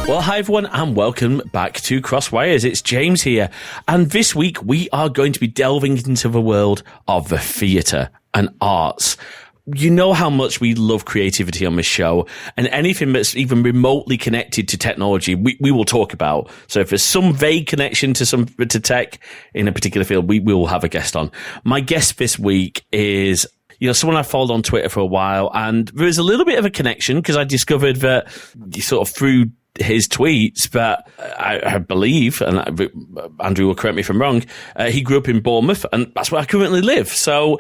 Well, hi everyone, and welcome back to Crosswires. It's James here, and this week we are going to be delving into the world of the theatre and arts. You know how much we love creativity on this show, and anything that's even remotely connected to technology, we will talk about. So if there's some vague connection to tech in a particular field, we will have a guest on. My guest this week is someone I followed on Twitter for a while, and there's a little bit of a connection because I discovered that sort of through his tweets, but I believe, and Andrew will correct me if I'm wrong, he grew up in Bournemouth, and that's where I currently live. So,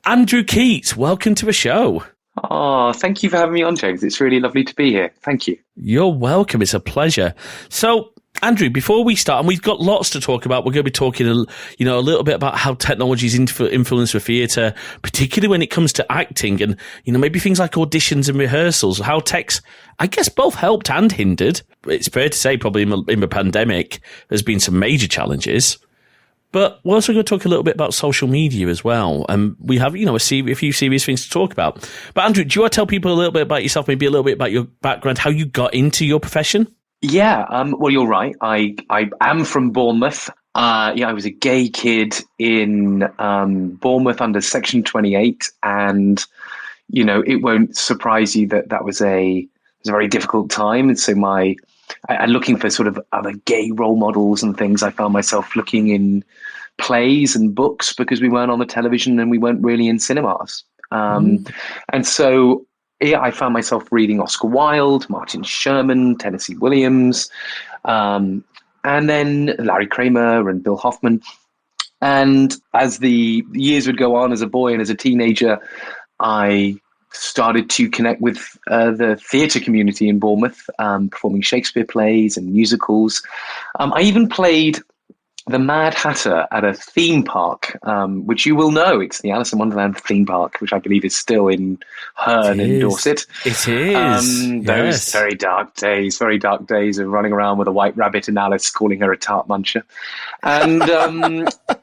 Andrew Keats, welcome to the show. Oh, thank you for having me on, James. It's really lovely to be here. Thank you. You're welcome. It's a pleasure. So, Andrew, before we start, and we've got lots to talk about, we're going to be talking, a little bit about how technology's influenced the theatre, particularly when it comes to acting and, maybe things like auditions and rehearsals, how tech's, I guess, both helped and hindered. It's fair to say probably in the pandemic, there's been some major challenges. But we're also going to talk a little bit about social media as well. And we have, a few serious things to talk about. But Andrew, do you want to tell people a little bit about yourself, maybe a little bit about your background, how you got into your profession? Yeah, well, you're right. I am from Bournemouth. I was a gay kid in Bournemouth under Section 28. And, it won't surprise you that was a very difficult time. And so I'm looking for sort of other gay role models and things. I found myself looking in plays and books because we weren't on the television and we weren't really in cinemas. And so I found myself reading Oscar Wilde, Martin Sherman, Tennessee Williams, and then Larry Kramer and Bill Hoffman. And as the years would go on as a boy and as a teenager, I started to connect with the theatre community in Bournemouth, performing Shakespeare plays and musicals. I even played the Mad Hatter at a theme park, which you will know. It's the Alice in Wonderland theme park, which I believe is still in Herne in Dorset. It is. Those very dark days of running around with a white rabbit and Alice calling her a tart muncher. And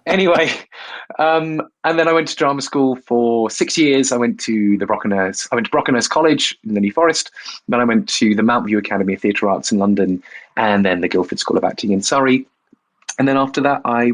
anyway, and then I went to drama school for 6 years. I went to Brockenhurst College in the New Forest. Then I went to the Mount View Academy of Theatre Arts in London, and then the Guildford School of Acting in Surrey. And then after that, I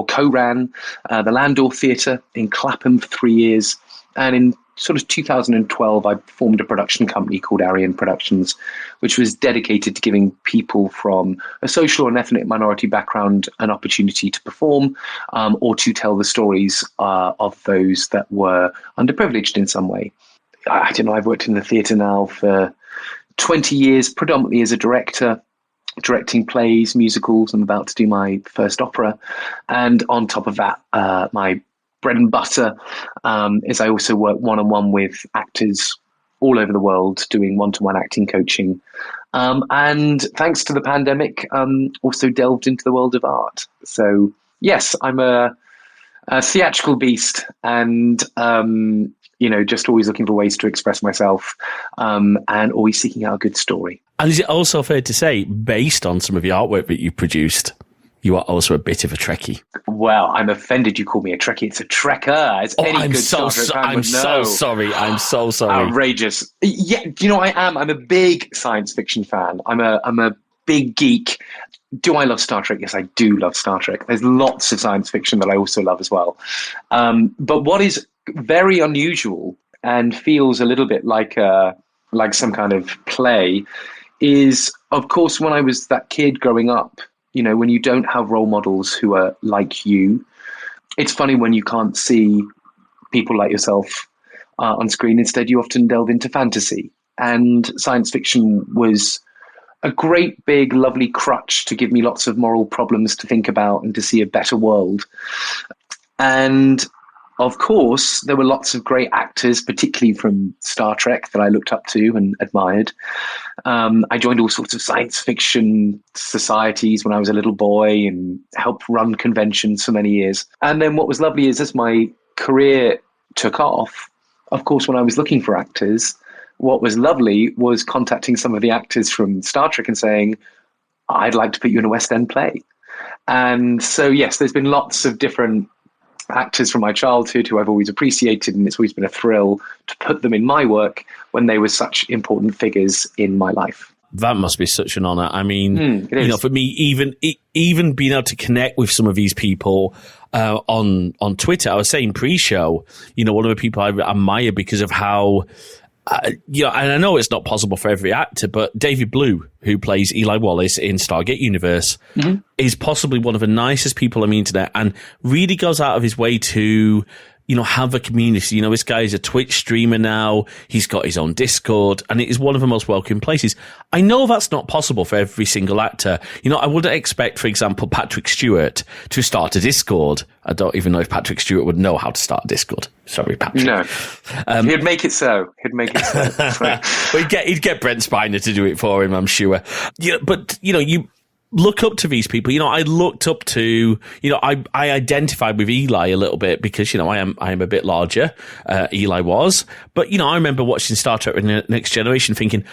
co-ran the Landor Theatre in Clapham for 3 years. And in sort of 2012, I formed a production company called Arian Productions, which was dedicated to giving people from a social and ethnic minority background an opportunity to perform or to tell the stories of those that were underprivileged in some way. I've worked in the theatre now for 20 years, predominantly as a director, directing plays, musicals. I'm about to do my first opera. And on top of that, my bread and butter is I also work one-on-one with actors all over the world doing one-to-one acting coaching. And thanks to the pandemic, also delved into the world of art. So yes, I'm a theatrical beast and, just always looking for ways to express myself and always seeking out a good story. And is it also fair to say, based on some of the artwork that you produced, you are also a bit of a Trekkie? Well, I'm offended you call me a Trekkie. It's a Trekker, as any good Star Trek fan would know. I'm so sorry. Outrageous. Yeah, I am. I'm a big science fiction fan. I'm a big geek. Do I love Star Trek? Yes, I do love Star Trek. There's lots of science fiction that I also love as well. But what is very unusual and feels a little bit like some kind of play is, of course, when I was that kid growing up, when you don't have role models who are like you, it's funny when you can't see people like yourself on screen. Instead, you often delve into fantasy. And science fiction was a great, big, lovely crutch to give me lots of moral problems to think about and to see a better world. And of course, there were lots of great actors, particularly from Star Trek, that I looked up to and admired. I joined all sorts of science fiction societies when I was a little boy and helped run conventions for many years. And then what was lovely is as my career took off, of course, when I was looking for actors, what was lovely was contacting some of the actors from Star Trek and saying, I'd like to put you in a West End play. And so, yes, there's been lots of different actors from my childhood who I've always appreciated, and it's always been a thrill to put them in my work when they were such important figures in my life. That must be such an honor. I mean, it is. for me, even being able to connect with some of these people on Twitter, I was saying pre-show, one of the people I admire because of how, and I know it's not possible for every actor, but David Blue, who plays Eli Wallace in Stargate Universe, is possibly one of the nicest people on the internet and really goes out of his way to have a community. This guy is a Twitch streamer now. He's got his own Discord, and it is one of the most welcome places. I know that's not possible for every single actor. I wouldn't expect, for example, Patrick Stewart to start a Discord. I don't even know if Patrick Stewart would know how to start a Discord. Sorry, Patrick. No. He'd make it so. Well, he'd get Brent Spiner to do it for him, I'm sure. But you look up to these people. I looked up to, I identified with Eli a little bit because, I am a bit larger. Eli was. But, I remember watching Star Trek The Next Generation thinking,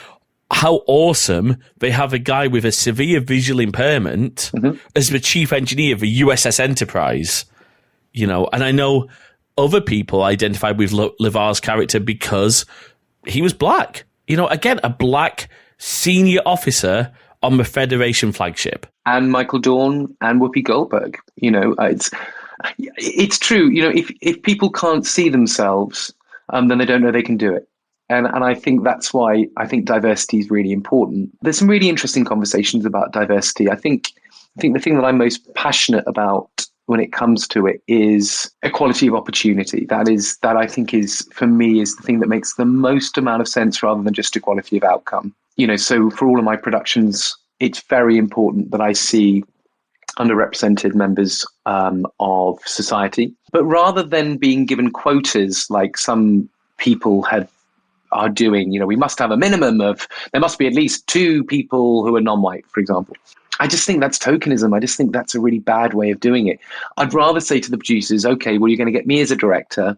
how awesome they have a guy with a severe visual impairment as the chief engineer of the USS Enterprise. And I know other people identified with LeVar's character because he was black. Again, a black senior officer on the Federation flagship. And Michael Dorn and Whoopi Goldberg. It's true. If people can't see themselves, then they don't know they can do it. And I think that's why I think diversity is really important. There's some really interesting conversations about diversity. I think the thing that I'm most passionate about when it comes to it is equality of opportunity. That I think is, for me, is the thing that makes the most amount of sense rather than just equality of outcome. So for all of my productions, it's very important that I see underrepresented members of society. But rather than being given quotas like some people are doing, we must have a minimum of, there must be at least 2 people who are non-white, for example. I just think that's tokenism. I just think that's a really bad way of doing it. I'd rather say to the producers, okay, well, you're going to get me as a director.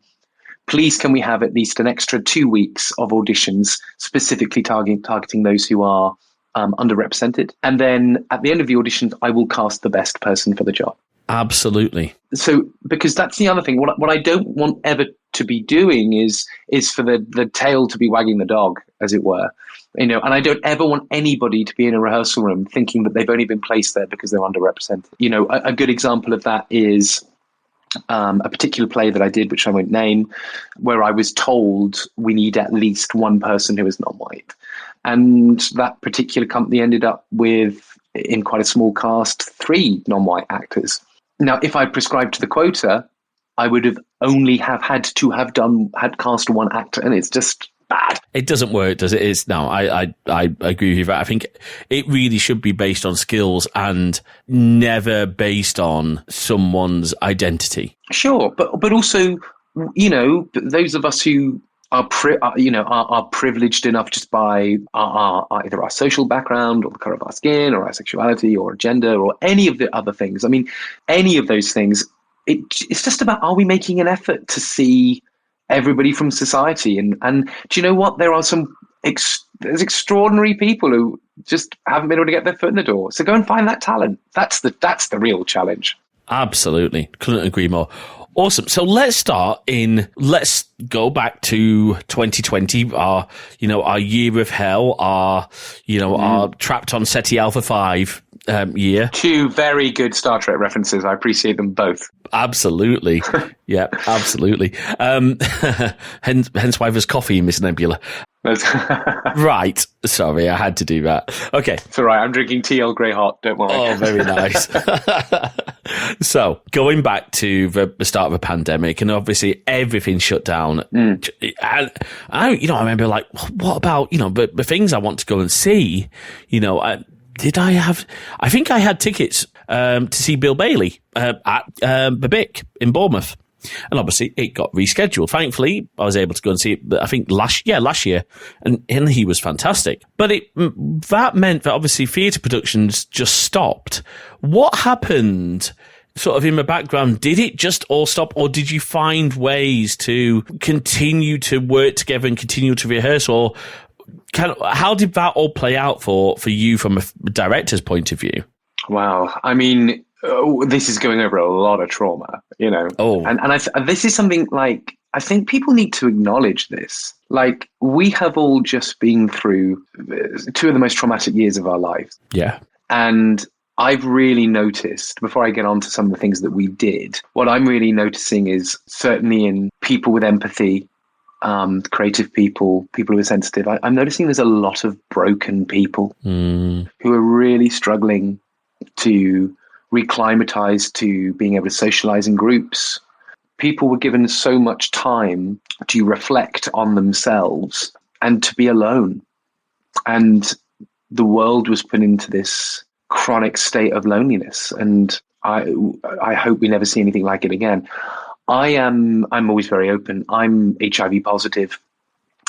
Please, can we have at least an extra 2 weeks of auditions specifically targeting those who are underrepresented? And then at the end of the auditions, I will cast the best person for the job. Absolutely. So, because that's the other thing. What I don't want ever to be doing is for the tail to be wagging the dog, as it were. And I don't ever want anybody to be in a rehearsal room thinking that they've only been placed there because they're underrepresented. A good example of that is a particular play that I did, which I won't name, where I was told we need at least one person who is non-white. And that particular company ended up with, in quite a small cast, 3 non-white actors. Now, if I prescribed to the quota, I would have only had cast one actor, and it's just bad. It doesn't work, does it? I agree with you. I think it really should be based on skills and never based on someone's identity. Sure, but also, those of us who are privileged enough just by either our social background or the color of our skin or our sexuality or gender or any of the other things. I mean, any of those things. It's just about, are we making an effort to see everybody from society? And do you know what? There are there's extraordinary people who just haven't been able to get their foot in the door. So go and find that talent. That's the real challenge. Absolutely. Couldn't agree more. Awesome. So let's go back to 2020, our year of hell, our trapped on SETI Alpha 5 year. 2 very good Star Trek references. I appreciate them both. Absolutely. Yeah, absolutely. Hence why there's coffee in Miss Nebula. Right. Sorry, I had to do that. Okay. It's all right. I'm drinking tea Earl Grey hot. Don't worry. Oh, very nice. So, going back to the start of the pandemic, and obviously everything shut down. And I remember like, what about, the things I want to go and see? I think I had tickets to see Bill Bailey at the Bic in Bournemouth. And obviously it got rescheduled. Thankfully, I was able to go and see it, I think last year. And he was fantastic. But that meant that obviously theatre productions just stopped. What happened sort of in the background? Did it just all stop, or did you find ways to continue to work together and continue to rehearse? Or how did that all play out for you from a director's point of view? Wow. I mean, this is going over a lot of trauma, you know. Oh. And this is something like, I think people need to acknowledge this. Like, we have all just been through two of the most traumatic years of our lives. Yeah. And I've really noticed, before I get on to some of the things that we did, what I'm really noticing is, certainly in people with empathy, creative people, people who are sensitive, I'm noticing there's a lot of broken people who are really struggling to reclimatize to being able to socialize in groups. People were given so much time to reflect on themselves and to be alone. And the world was put into this chronic state of loneliness. And I hope we never see anything like it again. I'm always very open. I'm HIV positive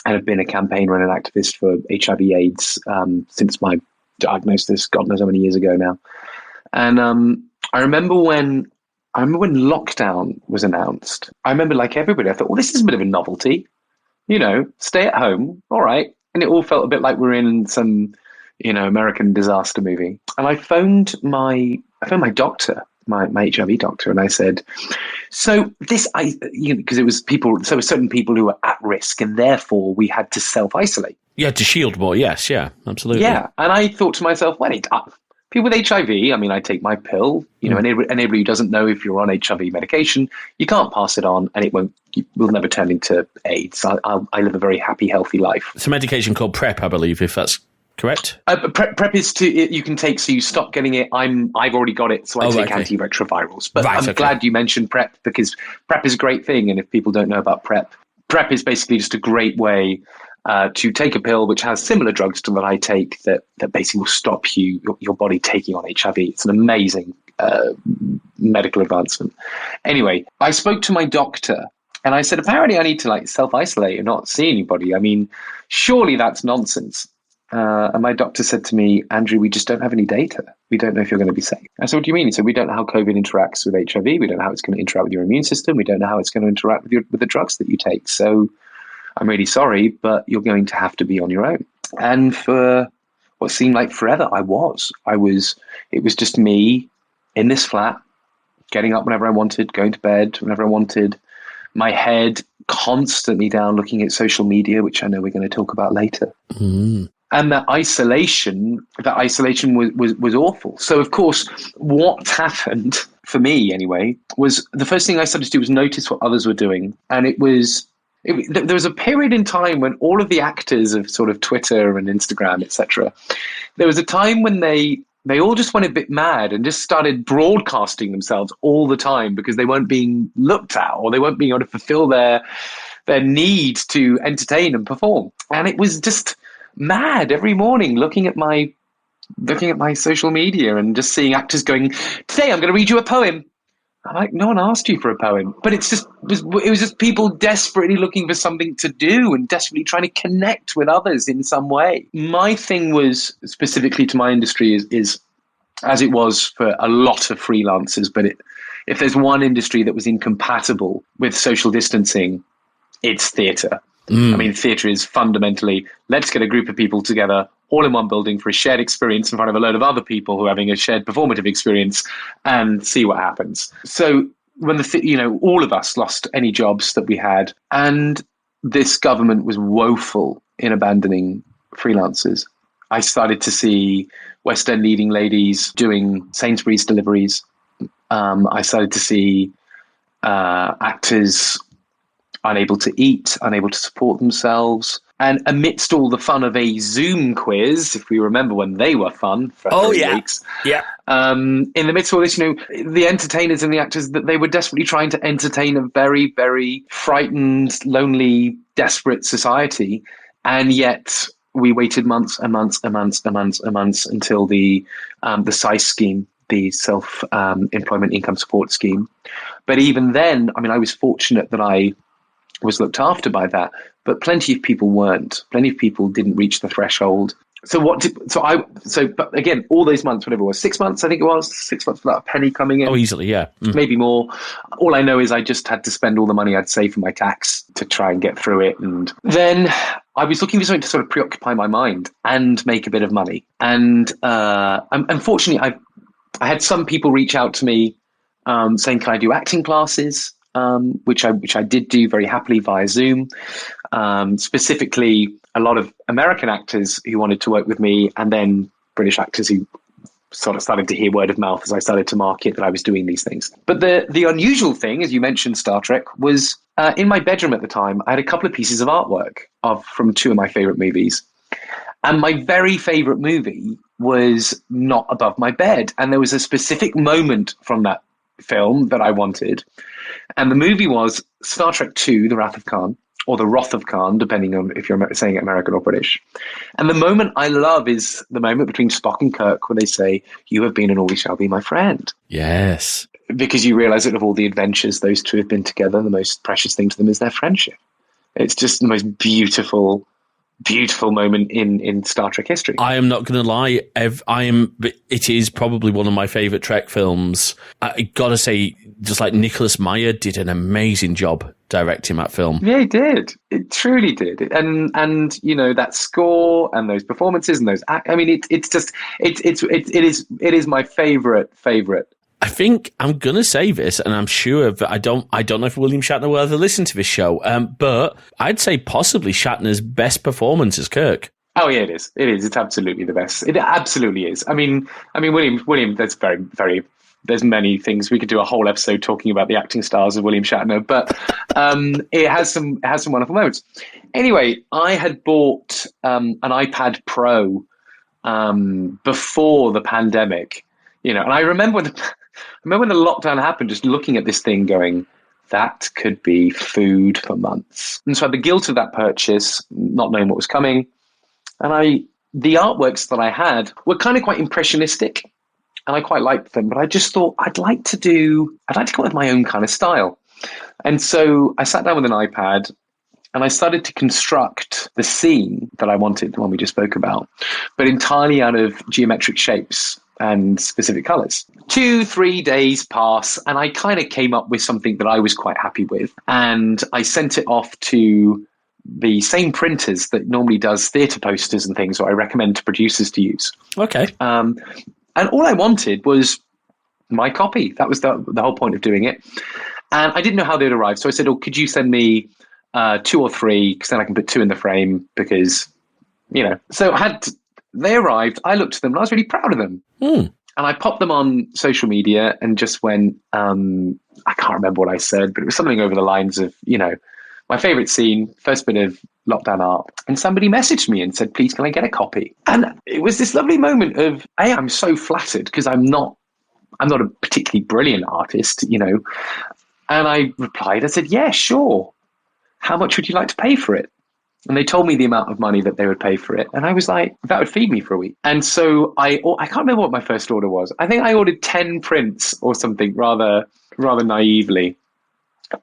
and have been a campaigner and an activist for HIV AIDS since my diagnosis, God knows how many years ago now. And I remember when lockdown was announced, I remember, like everybody, I thought, well, this is a bit of a novelty, you know, stay at home. All right. And it all felt a bit like we're in some, you know, American disaster movie. And I phoned my doctor, my HIV doctor, and I said, so this, because it was certain people who were at risk, and therefore we had to self-isolate. You had to shield more. Yes. Yeah, absolutely. Yeah. And I thought to myself, well, people with HIV, I mean, I take my pill, you know, and anybody who doesn't know, if you're on HIV medication, you can't pass it on, and it will never turn into AIDS. I live a very happy, healthy life. It's a medication called PrEP, I believe, if that's correct. PrEP is you can take, so you stop getting it. I've already got it, so I take antiretrovirals. But I'm glad you mentioned PrEP, because PrEP is a great thing. And if people don't know about PrEP is basically just a great way to take a pill which has similar drugs to what I take that basically will stop your body taking on HIV. It's an amazing medical advancement. Anyway, I spoke to my doctor and I said, apparently I need to self-isolate and not see anybody. I mean, surely that's nonsense. And my doctor said to me, Andrew, we just don't have any data. We don't know if you're going to be safe. I said, what do you mean? He said, we don't know how COVID interacts with HIV. We don't know how it's going to interact with your immune system. We don't know how it's going to interact with the drugs that you take. So I'm really sorry, but you're going to have to be on your own. And for what seemed like forever, it was just me in this flat, getting up whenever I wanted, going to bed whenever I wanted, my head constantly down looking at social media, which I know we're going to talk about later. Mm. And that isolation was awful. So, of course, what happened, for me anyway, was the first thing I started to do was notice what others were doing. And there was a period in time when all of the actors of sort of Twitter and Instagram, etc., there was a time when they all just went a bit mad and just started broadcasting themselves all the time because they weren't being looked at, or they weren't being able to fulfill their need to entertain and perform. And it was just mad every morning looking at my social media and just seeing actors going, today I'm going to read you a poem. I'm like, no one asked you for a poem. But it was just people desperately looking for something to do and desperately trying to connect with others in some way. My thing was, specifically to my industry, is as it was for a lot of freelancers, but if there's one industry that was incompatible with social distancing, it's theatre. I mean, theatre is fundamentally, let's get a group of people together all in one building for a shared experience in front of a load of other people who are having a shared performative experience and see what happens. So when all of us lost any jobs that we had, and this government was woeful in abandoning freelancers, I started to see West End leading ladies doing Sainsbury's deliveries. I started to see actors unable to eat, unable to support themselves. And amidst all the fun of a Zoom quiz, if we remember when they were fun for 3 weeks, in the midst of all this, the entertainers and the actors, that they were desperately trying to entertain a very, very frightened, lonely, desperate society. And yet we waited months and months and months and months and months until the SICE scheme, the self-employment income support scheme. But even then, I mean, I was fortunate that I was looked after by that, but plenty of people weren't. Plenty of people didn't reach the threshold. But again, all those months, whatever it was, 6 months, I think it was 6 months without a penny coming in. Oh, easily, yeah. Maybe more. All I know is I just had to spend all the money I'd saved for my tax to try and get through it. And then I was looking for something to sort of preoccupy my mind and make a bit of money. And unfortunately, I had some people reach out to me saying, "Can I do acting classes?" Which I did do very happily via Zoom. Specifically, a lot of American actors who wanted to work with me, and then British actors who sort of started to hear word of mouth as I started to market that I was doing these things. But the unusual thing, as you mentioned, Star Trek, was in my bedroom at the time, I had a couple of pieces of artwork from two of my favorite movies. And my very favorite movie was not above my bed. And there was a specific moment from that film that I wanted. And the movie was Star Trek II, The Wrath of Khan, or The Wrath of Khan, depending on if you're saying it American or British. And the moment I love is the moment between Spock and Kirk where they say, "You have been and always shall be my friend." Yes. Because you realize that of all the adventures those two have been together, the most precious thing to them is their friendship. It's just the most beautiful moment in Star Trek history. I am not going to lie. It is probably one of my favorite Trek films. I gotta say, just like Nicholas Meyer did an amazing job directing that film. Yeah, he did. It truly did. And that score and those performances and those. I mean, it is my favorite. I think I'm going to say this, and I'm sure that I don't know if William Shatner will ever listen to this show, but I'd say possibly Shatner's best performance as Kirk. Oh yeah, it is. It's absolutely the best. It absolutely is. I mean, William. That's very, very. There's many things we could do a whole episode talking about the acting styles of William Shatner, but it has some wonderful moments. Anyway, I had bought an iPad Pro before the pandemic, and I remember when the lockdown happened, just looking at this thing going, that could be food for months. And so I had the guilt of that purchase, not knowing what was coming. And the artworks that I had were kind of quite impressionistic, and I quite liked them, but I just thought I'd like to come up with my own kind of style. And so I sat down with an iPad and I started to construct the scene that I wanted, the one we just spoke about, but entirely out of geometric shapes and specific colors. 2-3 days pass, and I kind of came up with something that I was quite happy with. And I sent it off to the same printers that normally does theatre posters and things, or I recommend to producers to use. Okay. And all I wanted was my copy. That was the whole point of doing it. And I didn't know how they'd arrive. So I said, could you send me 2 or 3, because then I can put 2 in the frame, because, So they arrived, I looked at them, and I was really proud of them. Mm. And I popped them on social media and just went, I can't remember what I said, but it was something over the lines of, my favorite scene, first bit of lockdown art. And somebody messaged me and said, "Please, can I get a copy?" And it was this lovely moment of, I'm so flattered, because I'm not a particularly brilliant artist, And I replied, I said, "Yeah, sure. How much would you like to pay for it?" And they told me the amount of money that they would pay for it. And I was like, that would feed me for a week. And so I can't remember what my first order was. I think I ordered 10 prints or something rather naively.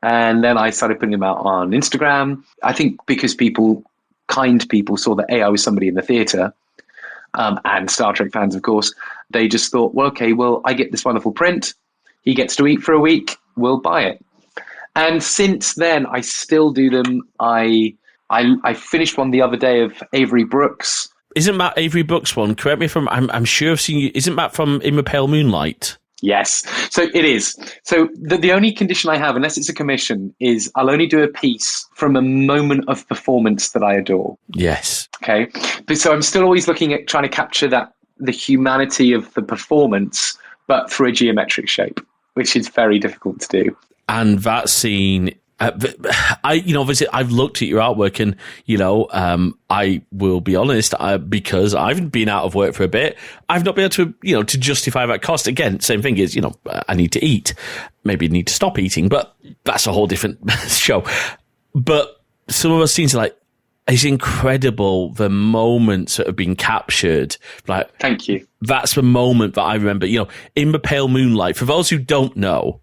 And then I started putting them out on Instagram. I think because kind people saw that I was somebody in the theatre, and Star Trek fans, of course, they just thought, well, okay, well, I get this wonderful print. He gets to eat for a week. We'll buy it. And since then, I still do them. I finished one the other day of Avery Brooks. Isn't that Avery Brooks one? Correct me if I'm sure I've seen you. Isn't that from In the Pale Moonlight? Yes. So it is. So the only condition I have, unless it's a commission, is I'll only do a piece from a moment of performance that I adore. Yes. Okay. But so I'm still always looking at trying to capture the humanity of the performance, but through a geometric shape, which is very difficult to do. And that scene, obviously I've looked at your artwork, and, I will be honest, because I've been out of work for a bit, I've not been able to, to justify that cost. Again, same thing is, I need to eat, maybe need to stop eating, but that's a whole different show. But some of those scenes are like, it's incredible, the moments that have been captured. Like, thank you. That's the moment that I remember, In the Pale Moonlight. For those who don't know,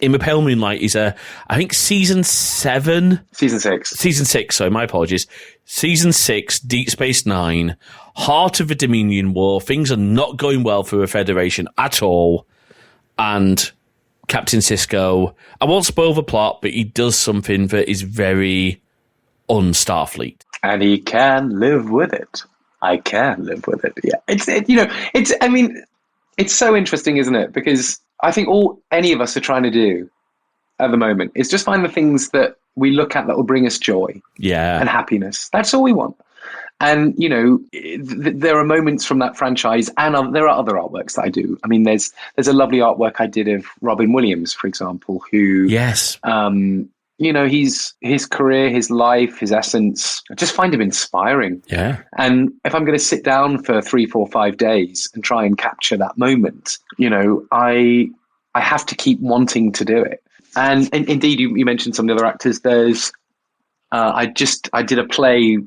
In the Pale Moonlight is I think season 6. Season 6, sorry, my apologies. Season 6, Deep Space Nine, heart of the Dominion War. Things are not going well for the Federation at all. And Captain Sisko, I won't spoil the plot, but he does something that is very un-Starfleet. And he can live with it. I can live with it. Yeah. It's so interesting, isn't it? Because I think all any of us are trying to do at the moment is just find the things that we look at that will bring us joy Yeah. and happiness. That's all we want. And, you know, there are moments from that franchise, and there are other artworks that I do. I mean, there's a lovely artwork I did of Robin Williams, for example, who, Yes. you know, his career, his life, his essence, I just find him inspiring. Yeah. And if I'm going to sit down for 3, 4, 5 days and try and capture that moment, you know, I have to keep wanting to do it. And indeed, you mentioned some of the other actors. There's, I did a play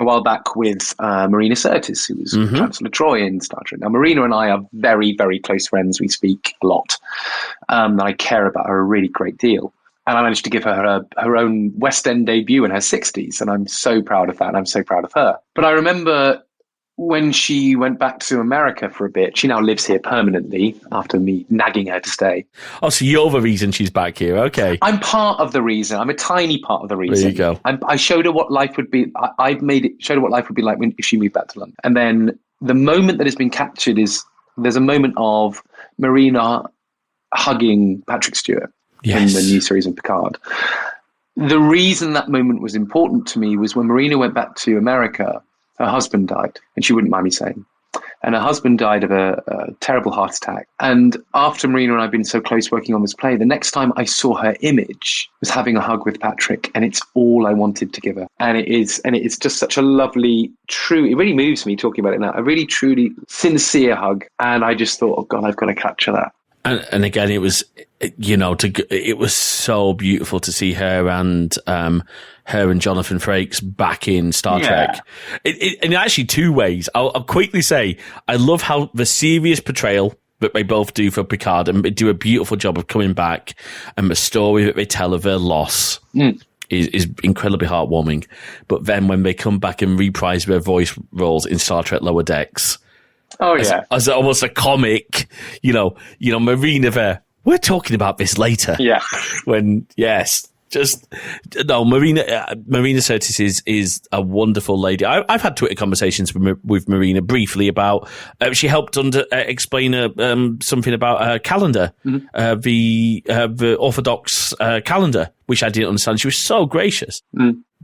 a while back with Marina Sirtis, who was Chancellor Troy in Star Trek. Now, Marina and I are very, very close friends. We speak a lot. And I care about her a really great deal. And I managed to give her her own West End debut in her 60s. And I'm so proud of that. And I'm so proud of her. But I remember when she went back to America for a bit, she now lives here permanently after me nagging her to stay. Oh, so you're the reason she's back here. Okay. I'm part of the reason. I'm a tiny part of the reason. There you go. I showed her what life would be. Showed her what life would be like if she moved back to London. And then the moment that has been captured is there's a moment of Marina hugging Patrick Stewart in the new series of Picard. The reason that moment was important to me was when Marina went back to America, her husband died, and she wouldn't mind me saying. And her husband died of a terrible heart attack. And after Marina and I had been so close working on this play, the next time I saw her image was having a hug with Patrick, and it's all I wanted to give her. And it is just such a lovely, true, it really moves me talking about it now, a really, truly sincere hug. And I just thought, oh God, I've got to capture that. And again, it was, you know, it was so beautiful to see her and Jonathan Frakes back in Star Trek. In actually two ways. I'll quickly say, I love how the serious portrayal that they both do for Picard, and they do a beautiful job of coming back, and the story that they tell of their loss is incredibly heartwarming. But then when they come back and reprise their voice roles in Star Trek Lower Decks, oh yeah, as almost a comic, you know, Marina there. We're talking about this later. Yeah. Marina Sirtis is a wonderful lady. I've had Twitter conversations with Marina briefly about. She helped explain something about her calendar, the Orthodox calendar, which I didn't understand. She was so gracious.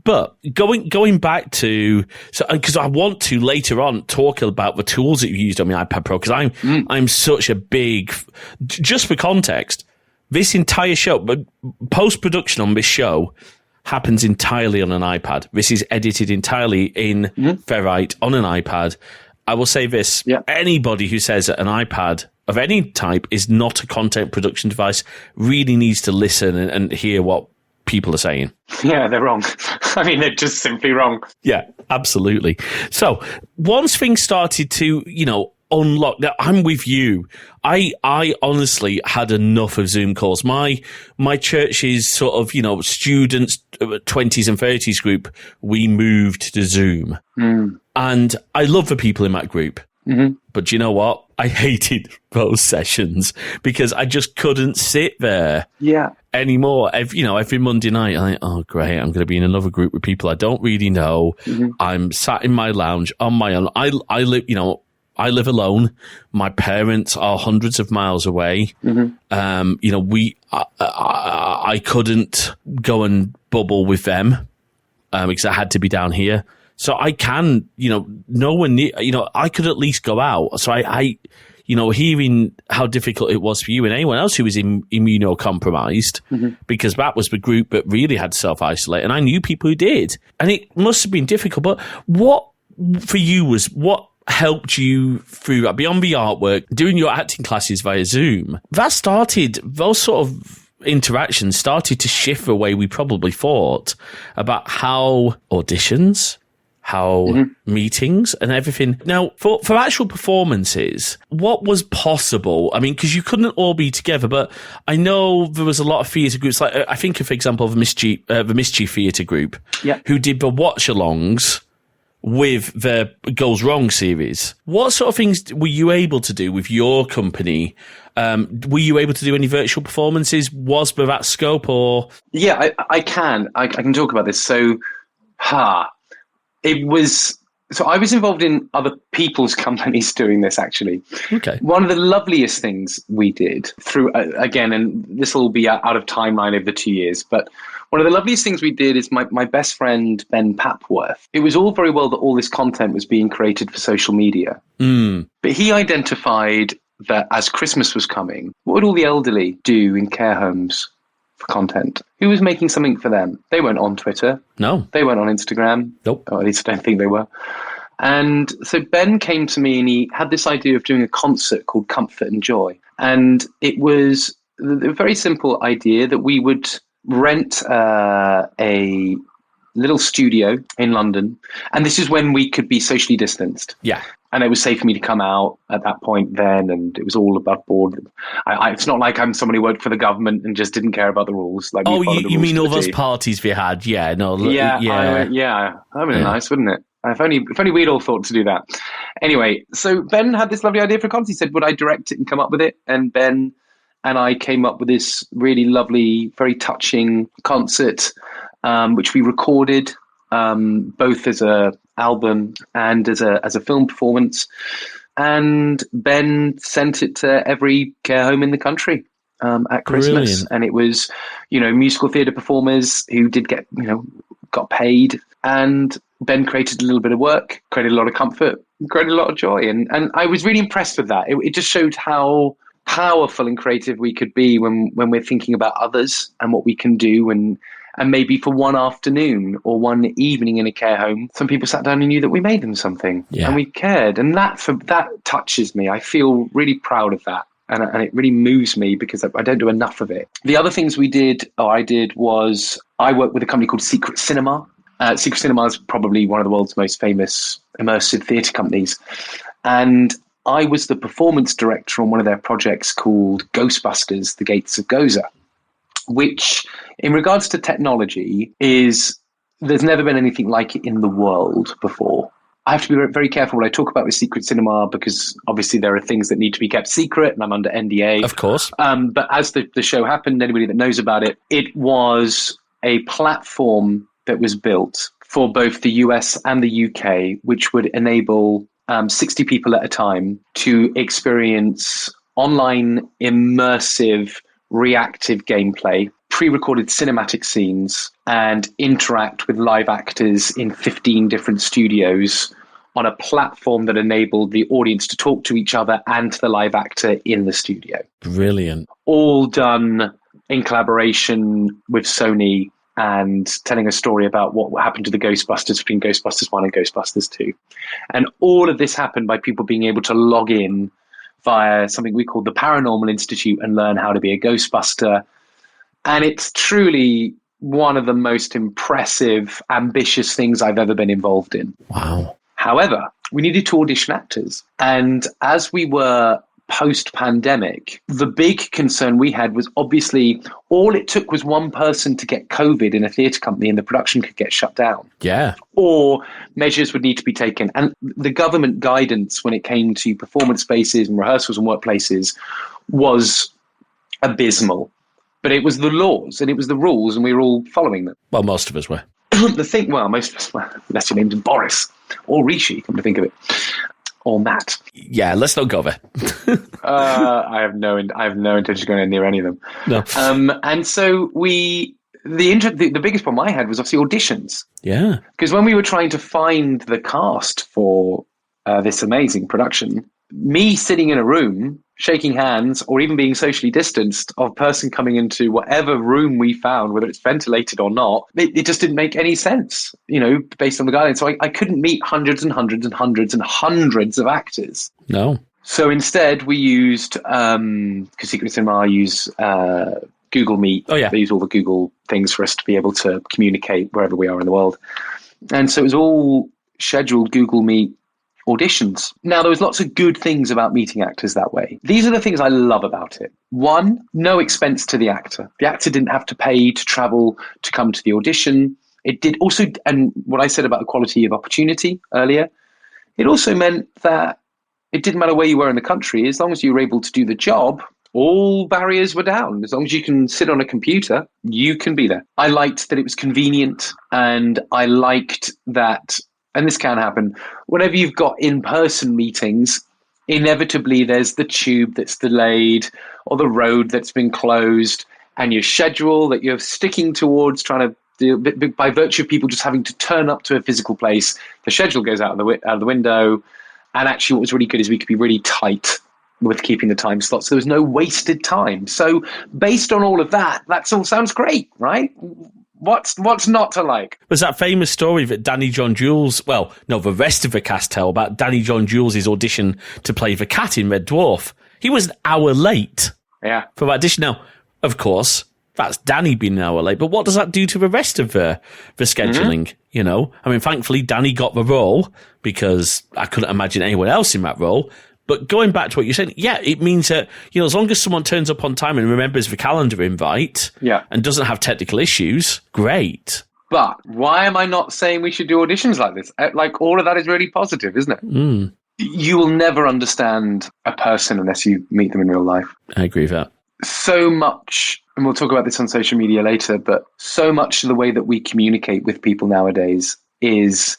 But going back to, because I want to later on talk about the tools that you used on my iPad Pro, because I'm such a big, just for context, this entire show, but post-production on this show happens entirely on an iPad. This is edited entirely in Ferrite on an iPad. I will say this, anybody who says that an iPad of any type is not a content production device really needs to listen and hear what people are saying. Yeah, they're wrong. I mean, they're just simply wrong. Yeah, absolutely. So once things started to, you know, unlock, now I'm with you. I honestly had enough of Zoom calls. My church's sort of, you know, students, 20s and 30s group, we moved to Zoom. And I love the people in that group. But you know what? I hated those sessions because I just couldn't sit there anymore. Every Monday night, I'm like, oh, great, I'm going to be in another group with people I don't really know. I'm sat in my lounge on my own. I live alone. My parents are hundreds of miles away. I couldn't go and bubble with them because I had to be down here. So I can, no one, I could at least go out. So I hearing how difficult it was for you and anyone else who was immunocompromised, because that was the group that really had to self-isolate. And I knew people who did. And it must have been difficult. But what helped you through that? Beyond the artwork, doing your acting classes via Zoom, those sort of interactions started to shift the way we probably thought about how auditions, how meetings and everything. Now, for actual performances, what was possible? I mean, because you couldn't all be together, but I know there was a lot of theatre groups. Like I think, for example, the Mischief Theatre Group, who did the watch-alongs with the Goes Wrong series. What sort of things were you able to do with your company? Were you able to do any virtual performances? Was there that scope or? Yeah, I can talk about this. So, it was So I was involved in other people's companies doing this, actually. Okay. One of the loveliest things we did through, again, and this will be out of timeline over the 2 years, but one of the loveliest things we did is my best friend, Ben Papworth. It was all very well that all this content was being created for social media. But he identified that as Christmas was coming, what would all the elderly do in care homes for content? Who was making something for them? They weren't on Twitter. No. They weren't on Instagram. Nope. Or at least I don't think they were. And so Ben came to me and he had this idea of doing a concert called Comfort and Joy. And it was a very simple idea that we would rent a little studio in London. And this is when we could be socially distanced. Yeah. And it was safe for me to come out at that point then, and it was all above board. It's not like I'm someone who worked for the government and just didn't care about the rules. Like, you mean all those parties we had? Yeah, no, yeah. That would be nice, wouldn't it? If only we'd all thought to do that. Anyway, so Ben had this lovely idea for a concert. He said, would I direct it and come up with it? And Ben and I came up with this really lovely, very touching concert, which we recorded both as a album and as a film performance. And Ben sent it to every care home in the country at Christmas. Brilliant. And it was, musical theatre performers who did get, got paid. And Ben created a little bit of work, created a lot of comfort, created a lot of joy. And I was really impressed with that. It just showed how powerful and creative we could be when we're thinking about others and what we can do. And maybe for one afternoon or one evening in a care home, some people sat down and knew that we made them something and we cared. And that touches me. I feel really proud of that. And it really moves me because I don't do enough of it. The other things I did was I worked with a company called Secret Cinema. Secret Cinema is probably one of the world's most famous immersive theatre companies. And I was the performance director on one of their projects called Ghostbusters, The Gates of Gozer, which in regards to technology there's never been anything like it in the world before. I have to be very careful what I talk about with Secret Cinema because obviously there are things that need to be kept secret and I'm under NDA. Of course. But as the show happened, anybody that knows about it, it was a platform that was built for both the US and the UK, which would enable 60 people at a time to experience online immersive reactive gameplay, pre-recorded cinematic scenes, and interact with live actors in 15 different studios on a platform that enabled the audience to talk to each other and to the live actor in the studio. Brilliant. All done in collaboration with Sony and telling a story about what happened to the Ghostbusters between Ghostbusters 1 and Ghostbusters 2. And all of this happened by people being able to log in via something we call the Paranormal Institute and learn how to be a Ghostbuster. And it's truly one of the most impressive, ambitious things I've ever been involved in. Wow. However, we needed to audition actors. And as we were post-pandemic, the big concern we had was obviously all it took was one person to get COVID in a theatre company and the production could get shut down. Yeah. Or measures would need to be taken. And the government guidance when it came to performance spaces and rehearsals and workplaces was abysmal. But it was the laws and it was the rules and we were all following them. Well, most of us were. Most of us were, unless your name's Boris or Rishi, come to think of it. Or Matt. Yeah, let's not go there. I have no intention of going near any of them. No. And so the biggest problem I had was obviously auditions. Yeah. Because when we were trying to find the cast for this amazing production, me sitting in a room, shaking hands, or even being socially distanced of a person coming into whatever room we found, whether it's ventilated or not, it just didn't make any sense, based on the guidelines. So I couldn't meet hundreds and hundreds and hundreds and hundreds of actors. No. So instead we used, because Secret Cinema use Google Meet. Oh, yeah. They use all the Google things for us to be able to communicate wherever we are in the world. And so it was all scheduled Google Meet auditions. Now, there was lots of good things about meeting actors that way. These are the things I love about it. One, no expense to the actor. The actor didn't have to pay to travel to come to the audition. It did also, and what I said about equality of opportunity earlier, it also meant that it didn't matter where you were in the country, as long as you were able to do the job, all barriers were down. As long as you can sit on a computer, you can be there. I liked that it was convenient, and I liked that and this can happen, whenever you've got in-person meetings, inevitably there's the tube that's delayed or the road that's been closed, and your schedule that you're sticking towards trying to do, by virtue of people just having to turn up to a physical place, the schedule goes out of the window. And actually what was really good is we could be really tight with keeping the time slots. There was no wasted time. So based on all of that, that all sounds great, right? What's not to like? Was that famous story that Danny John Jules, the rest of the cast tell about Danny John Jules' audition to play the cat in Red Dwarf? He was an hour late for that audition. Now, of course, that's Danny being an hour late, but what does that do to the rest of the scheduling? Thankfully, Danny got the role because I couldn't imagine anyone else in that role. But going back to what you said, it means that, as long as someone turns up on time and remembers the calendar invite and doesn't have technical issues, great. But why am I not saying we should do auditions like this? Like, all of that is really positive, isn't it? Mm. You will never understand a person unless you meet them in real life. I agree with that. So much, and we'll talk about this on social media later, but so much of the way that we communicate with people nowadays is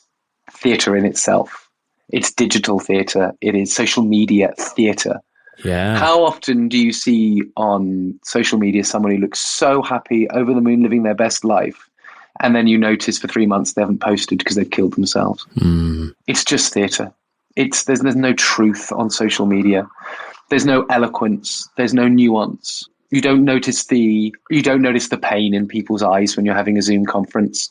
theatre in itself. It's digital theatre. It is social media theatre. Yeah. How often do you see on social media someone who looks so happy, over the moon, living their best life, and then you notice for 3 months they haven't posted because they've killed themselves? Mm. It's just theatre. There's no truth on social media. There's no eloquence. There's no nuance. You don't notice the pain in people's eyes when you're having a Zoom conference.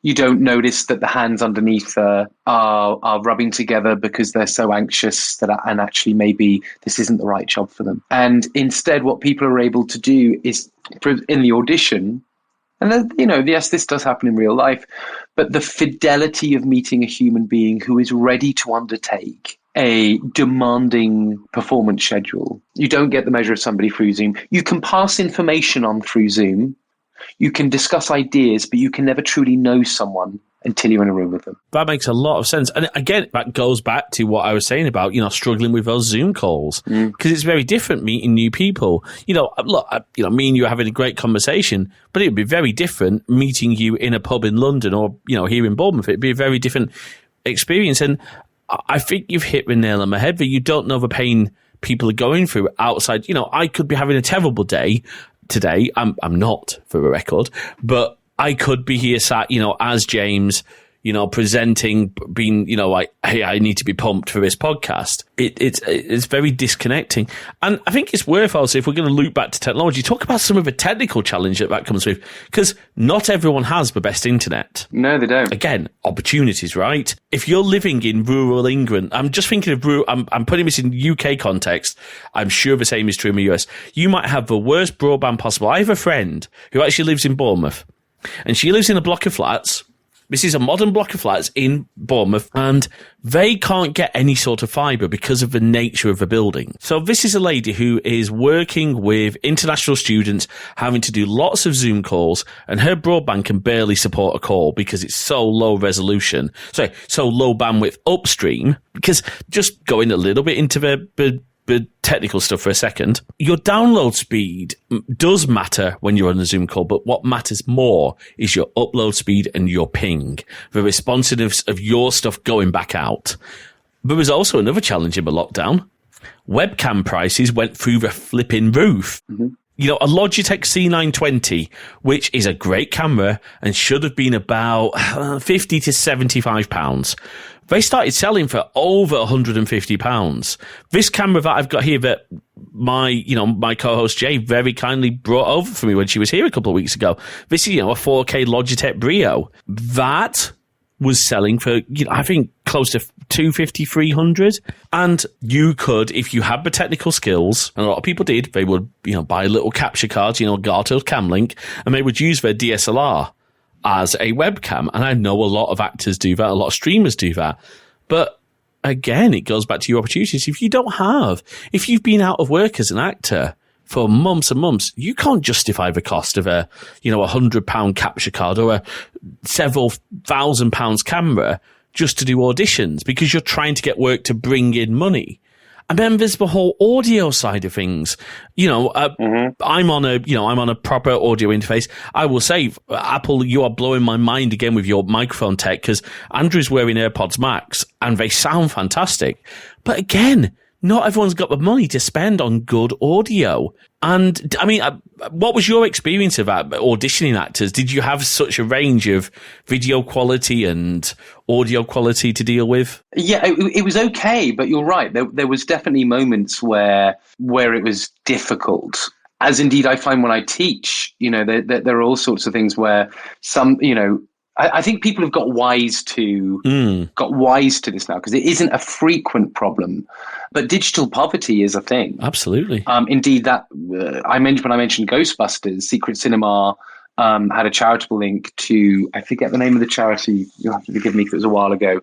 You don't notice that the hands underneath are rubbing together because they're so anxious and actually maybe this isn't the right job for them. And instead, what people are able to do is in the audition, and then, yes, this does happen in real life, but the fidelity of meeting a human being who is ready to undertake a demanding performance schedule. You don't get the measure of somebody through Zoom. You can pass information on through Zoom. You can discuss ideas, but you can never truly know someone until you're in a room with them. That makes a lot of sense. And again, that goes back to what I was saying about, struggling with those Zoom calls. Because it's very different meeting new people. Look, me and you are having a great conversation, but it would be very different meeting you in a pub in London or, here in Bournemouth. It'd be a very different experience. And I think you've hit the nail on the head that you don't know the pain people are going through outside. I could be having a terrible day today. I'm not, for the record, but I could be here sat, as James, presenting, being, like, hey, I need to be pumped for this podcast. It's very disconnecting. And I think it's worth also, if we're going to loop back to technology, talk about some of the technical challenge that comes with, because not everyone has the best internet. No, they don't. Again, opportunities, right? If you're living in rural England, I'm just thinking of I'm putting this in UK context. I'm sure the same is true in the US. You might have the worst broadband possible. I have a friend who actually lives in Bournemouth, and she lives in a block of flats. This is a modern block of flats in Bournemouth, and they can't get any sort of fibre because of the nature of the building. So this is a lady who is working with international students, having to do lots of Zoom calls, and her broadband can barely support a call because it's so low resolution. So low bandwidth upstream, because just going a little bit into the technical stuff for a second, your download speed does matter when you're on a Zoom call, but what matters more is your upload speed and your ping, the responsiveness of your stuff going back out. There was also another challenge in the lockdown. Webcam prices went through the flipping roof. Mm-hmm. A Logitech C920, which is a great camera and should have been about £50 to £75. They started selling for over £150. This camera that I've got here that my co-host Jay very kindly brought over for me when she was here a couple of weeks ago. This is, a 4K Logitech Brio. That was selling for, I think close to 250, 300. And you could, if you had the technical skills, and a lot of people did, they would, buy little capture cards, Gartel Camlink, and they would use their DSLR as a webcam. And I know a lot of actors do that, a lot of streamers do that. But again, it goes back to your opportunities. If you've been out of work as an actor for months and months, you can't justify the cost of a £100 capture card or a several £1,000 camera just to do auditions, because you're trying to get work to bring in money. And then there's the whole audio side of things. I'm on a proper audio interface. I will say, Apple, you are blowing my mind again with your microphone tech, because Andrew's wearing AirPods Max and they sound fantastic. But again, not everyone's got the money to spend on good audio. And I mean, what was your experience of that, auditioning actors? Did you have such a range of video quality and audio quality to deal with? Yeah, it was okay, but you're right. There was definitely moments where it was difficult. As indeed I find when I teach, there are all sorts of things where some, I think people have got wise to this now, because it isn't a frequent problem. But digital poverty is a thing. Absolutely. Indeed, that when I mentioned Ghostbusters, Secret Cinema had a charitable link to, I forget the name of the charity. You'll have to forgive me if it was a while ago.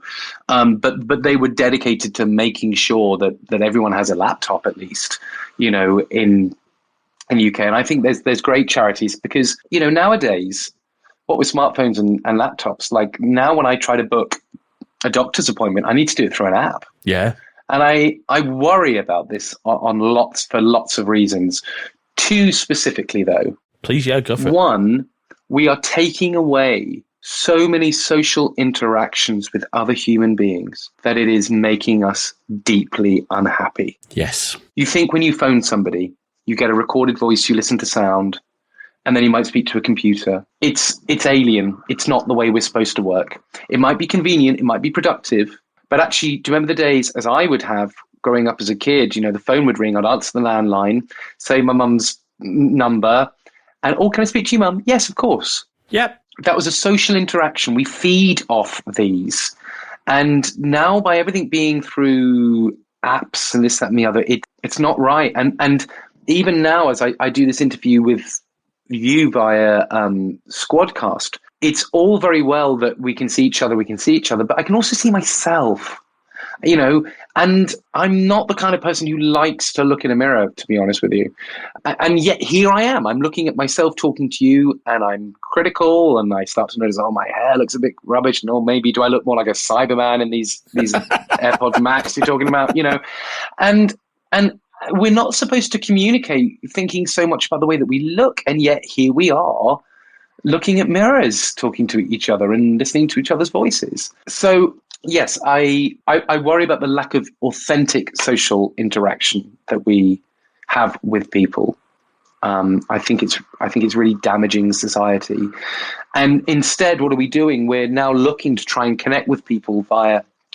But they were dedicated to making sure that everyone has a laptop at least, in UK. And I think there's great charities because, nowadays, what with smartphones and laptops, like now when I try to book a doctor's appointment, I need to do it through an app. Yeah. And I worry about this for lots of reasons. Two specifically, though. Please, yeah, go for it. One, we are taking away so many social interactions with other human beings that it is making us deeply unhappy. Yes. You think when you phone somebody, you get a recorded voice, you listen to sound, and then you might speak to a computer. It's alien. It's not the way we're supposed to work. It might be convenient. It might be productive. But actually, do you remember the days, as I would have growing up as a kid, the phone would ring, I'd answer the landline, say my mum's number, and, can I speak to you, mum? Yes, of course. Yep. That was a social interaction. We feed off these. And now by everything being through apps and this, that, and the other, it's not right. And even now, as I do this interview with you via Squadcast, it's all very well that we can see each other, but I can also see myself, and I'm not the kind of person who likes to look in a mirror, to be honest with you. And yet here I am, I'm looking at myself talking to you, and I'm critical, and I start to notice, my hair looks a bit rubbish, and maybe do I look more like a Cyberman in these AirPods Max you're talking about, and we're not supposed to communicate thinking so much about the way that we look, and yet here we are looking at mirrors, talking to each other and listening to each other's voices. So yes, I worry about the lack of authentic social interaction that we have with people. I think it's really damaging society. And instead, what are we doing? We're now looking to try and connect with people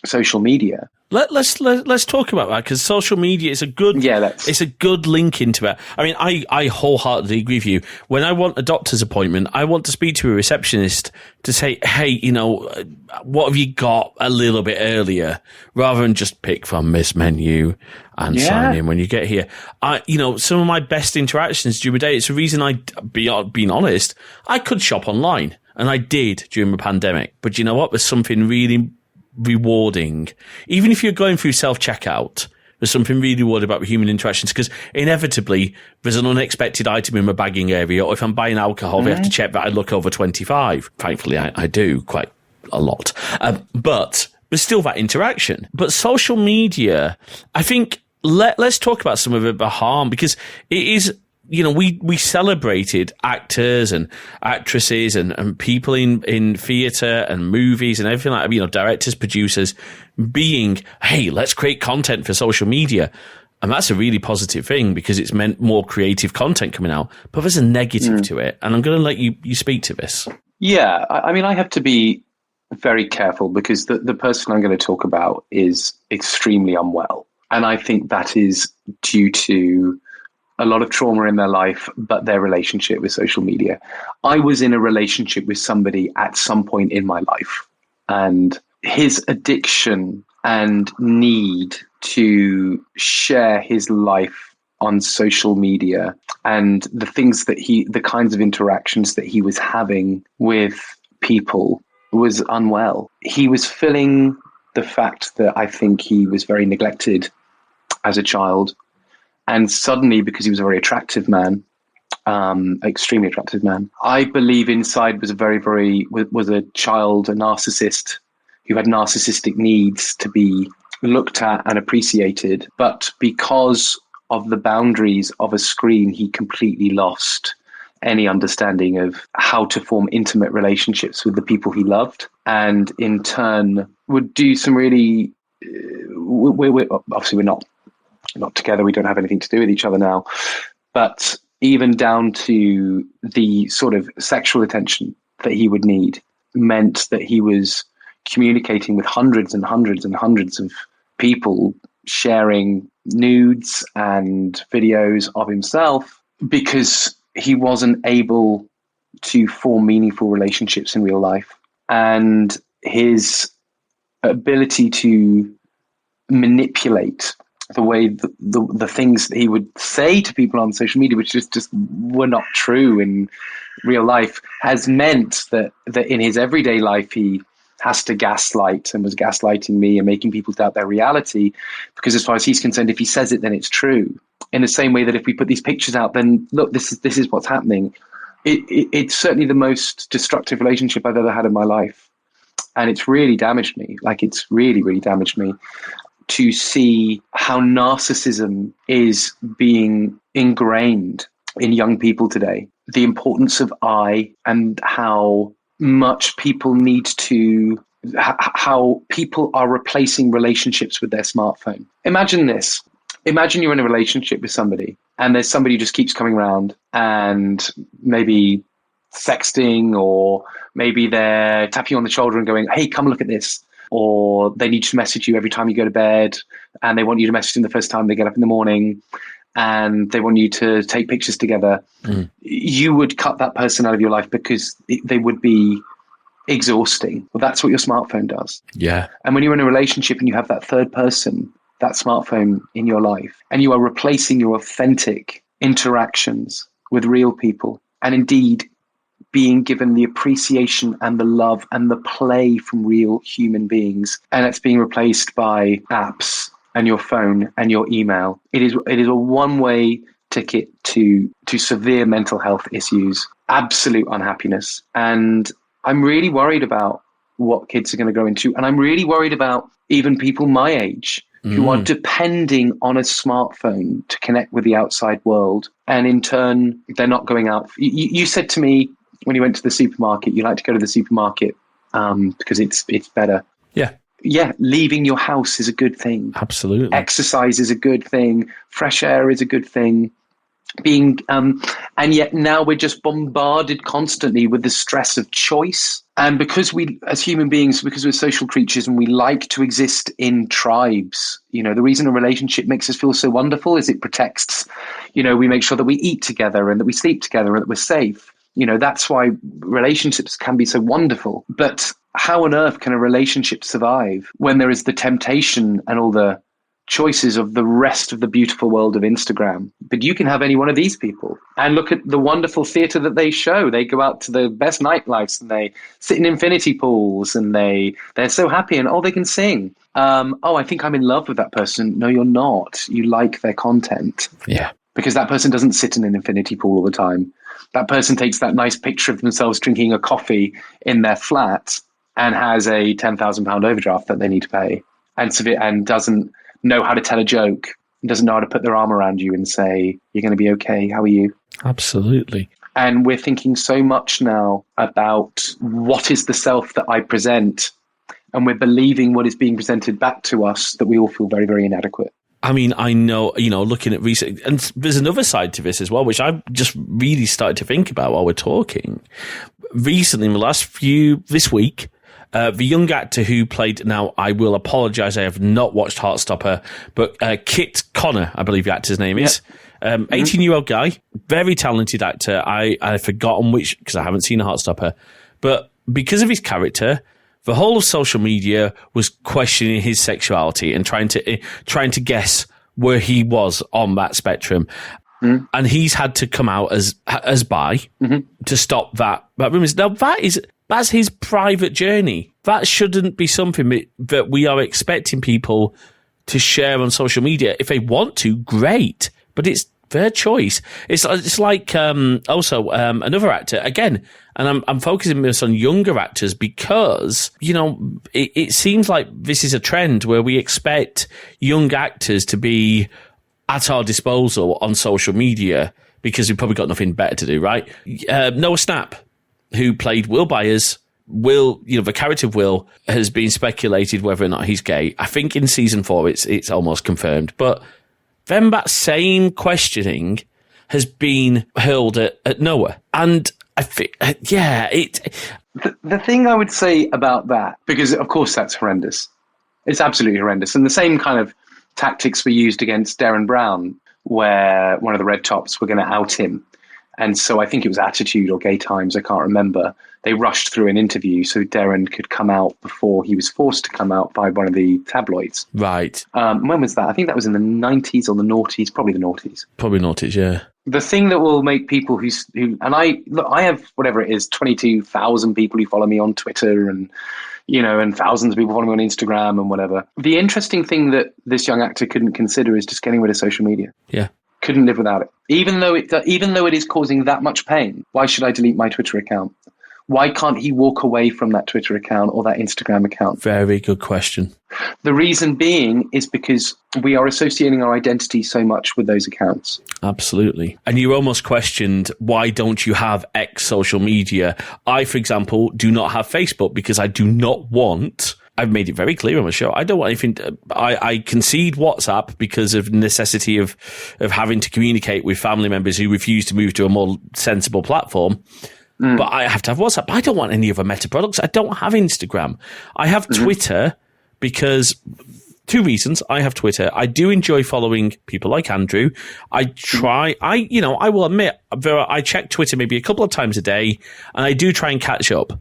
social media. Let's talk about that, because social media is a good it's a good link into it. I mean, I wholeheartedly agree with you. When I want a doctor's appointment, I want to speak to a receptionist to say, hey, what have you got a little bit earlier, rather than just pick from this menu and sign in when you get here. Some of my best interactions during the day, it's the reason being honest, I could shop online, and I did during the pandemic. But you know what? There's something really rewarding, even if you're going through self-checkout, there's something really rewarding about the human interactions, because inevitably there's an unexpected item in my bagging area, or if I'm buying alcohol, they have to check that I look over 25. Thankfully, I do quite a lot. But there's still that interaction. But social media, I think, let's talk about some of the harm, because it is, we celebrated actors and actresses and people in theatre and movies and everything like that, directors, producers being, hey, let's create content for social media. And that's a really positive thing, because it's meant more creative content coming out. But there's a negative to it. And I'm going to let you speak to this. Yeah, I mean, I have to be very careful, because the person I'm going to talk about is extremely unwell. And I think that is due to a lot of trauma in their life, but their relationship with social media. I was in a relationship with somebody at some point in my life, and his addiction and need to share his life on social media and the kinds of interactions that he was having with people was unwell. He was feeling the fact that I think he was very neglected as a child. And suddenly, because he was a very attractive man, extremely attractive man, I believe inside was was a child, a narcissist who had narcissistic needs to be looked at and appreciated, but because of the boundaries of a screen, he completely lost any understanding of how to form intimate relationships with the people he loved, and in turn would do some really obviously we're not together, we don't have anything to do with each other now, but even down to the sort of sexual attention that he would need meant that he was communicating with hundreds and hundreds and hundreds of people, sharing nudes and videos of himself, because he wasn't able to form meaningful relationships in real life. And his ability to manipulate the way the things that he would say to people on social media, which just were not true in real life, has meant that in his everyday life he has to gaslight, and was gaslighting me and making people doubt their reality, because as far as he's concerned, if he says it, then it's true. In the same way that if we put these pictures out, then look, this is what's happening. It's certainly the most destructive relationship I've ever had in my life, and it's really damaged me. Like, it's really, really damaged me to see how narcissism is being ingrained in young people today. The importance of I, and how much people need to, how people are replacing relationships with their smartphone. Imagine this. Imagine you're in a relationship with somebody, and there's somebody who just keeps coming around and maybe sexting, or maybe they're tapping you on the shoulder and going, hey, come look at this. Or they need to message you every time you go to bed, and they want you to message them the first time they get up in the morning, and they want you to take pictures together. You would cut that person out of your life because they would be exhausting. Well, that's what your smartphone does. Yeah. And when you're in a relationship and you have that third person, that smartphone in your life, and you are replacing your authentic interactions with real people, and indeed being given the appreciation and the love and the play from real human beings, and it's being replaced by apps and your phone and your email. It is a one-way ticket to severe mental health issues, absolute unhappiness. And I'm really worried about what kids are going to grow into. And I'm really worried about even people my age who are depending on a smartphone to connect with the outside world. And in turn, they're not going out. You said to me when you went to the supermarket, you like to go to the supermarket because it's better. Yeah. Yeah, leaving your house is a good thing. Absolutely. Exercise is a good thing. Fresh air is a good thing. And yet now we're just bombarded constantly with the stress of choice. And because we, as human beings, because we're social creatures and we like to exist in tribes, the reason a relationship makes us feel so wonderful is it protects, we make sure that we eat together and that we sleep together and that we're safe. That's why relationships can be so wonderful. But how on earth can a relationship survive when there is the temptation and all the choices of the rest of the beautiful world of Instagram? But you can have any one of these people and look at the wonderful theatre that they show. They go out to the best nightlives and they sit in infinity pools and they're so happy and they can sing. I think I'm in love with that person. No, you're not. You like their content. Yeah. Because that person doesn't sit in an infinity pool all the time. That person takes that nice picture of themselves drinking a coffee in their flat and has a £10,000 overdraft that they need to pay, and doesn't know how to tell a joke, doesn't know how to put their arm around you and say, you're going to be okay, how are you? Absolutely. And we're thinking so much now about what is the self that I present, and we're believing what is being presented back to us, that we all feel very, very inadequate. I mean, I know, looking at recent, and there's another side to this as well, which I've just really started to think about while we're talking. Recently, in the this week, the young actor who played, now I will apologise, I have not watched Heartstopper, but Kit Connor, I believe the actor's name is, 18-year-old guy, very talented actor. I've forgotten which, because I haven't seen Heartstopper, but because of his character, the whole of social media was questioning his sexuality and trying to guess where he was on that spectrum. And he's had to come out as bi to stop that rumors. Now that's his private journey. That shouldn't be something that we are expecting people to share on social media. If they want to, great. But it's Fair choice. It's like also another actor again, and I'm focusing this on younger actors because it seems like this is a trend where we expect young actors to be at our disposal on social media because we've probably got nothing better to do, right? Noah Schnapp, who played Will Byers. Will, the character of Will has been speculated whether or not he's gay. I think in season 4 it's almost confirmed, but then that same questioning has been hurled at Noah. And I think, The thing I would say about that, because of course that's horrendous. It's absolutely horrendous. And the same kind of tactics were used against Darren Brown, where one of the Red Tops were going to out him. And so I think it was Attitude or Gay Times, I can't remember. They rushed through an interview so Darren could come out before he was forced to come out by one of the tabloids. Right. When was that? I think that was in the 90s or the noughties, probably the noughties. Probably noughties, yeah. The thing that will make people who and I have whatever it is, 22,000 people who follow me on Twitter and thousands of people follow me on Instagram and whatever. The interesting thing that this young actor couldn't consider is just getting rid of social media. Yeah. Couldn't live without it. Even though it is causing that much pain, why should I delete my Twitter account? Why can't he walk away from that Twitter account or that Instagram account? Very good question. The reason being is because we are associating our identity so much with those accounts. Absolutely. And you almost questioned, why don't you have X social media? I, for example, do not have Facebook because I do not want... I've made it very clear on the show. I don't want anything. I concede WhatsApp because of necessity of having to communicate with family members who refuse to move to a more sensible platform. But I have to have WhatsApp. I don't want any other Meta products. I don't have Instagram. I have Twitter because 2 reasons. I have Twitter. I do enjoy following people like Andrew. I will admit, I check Twitter maybe a couple of times a day, and I do try and catch up.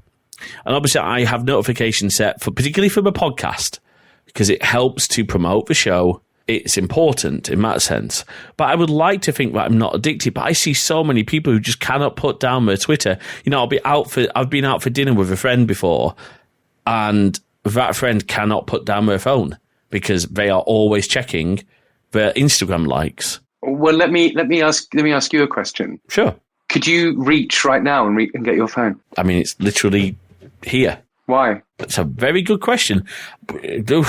And obviously, I have notifications set particularly for my podcast, because it helps to promote the show. It's important in that sense. But I would like to think that I'm not addicted. But I see so many people who just cannot put down their Twitter. I've been out for dinner with a friend before, and that friend cannot put down their phone because they are always checking their Instagram likes. Well, let me ask you a question. Sure. Could you reach right now and get your phone? I mean, it's literally here. Why? That's a very good question. Because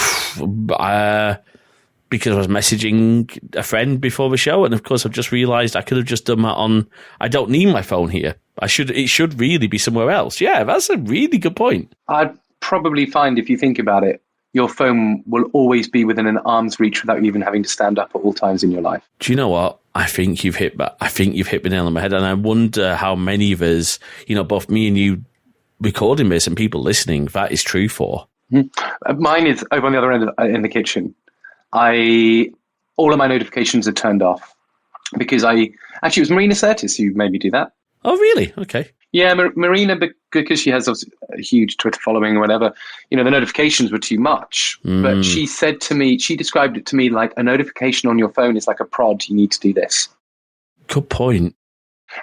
I was messaging a friend before the show, and of course I've just realised I could have just done that on... I don't need my phone here. It should really be somewhere else. Yeah, that's a really good point. I'd probably find, if you think about it, your phone will always be within an arm's reach without you even having to stand up at all times in your life. Do you know what? I think you've hit the nail on the head, and I wonder how many of us, both me and you recording this and people listening, that is true for. Mine is over on the other end in the kitchen. All of my notifications are turned off because it was Marina Sirtis who made me do that. Oh, really? Okay. Yeah, Marina, because she has a huge Twitter following or whatever, the notifications were too much. But she described it to me like a notification on your phone is like a prod. You need to do this. Good point.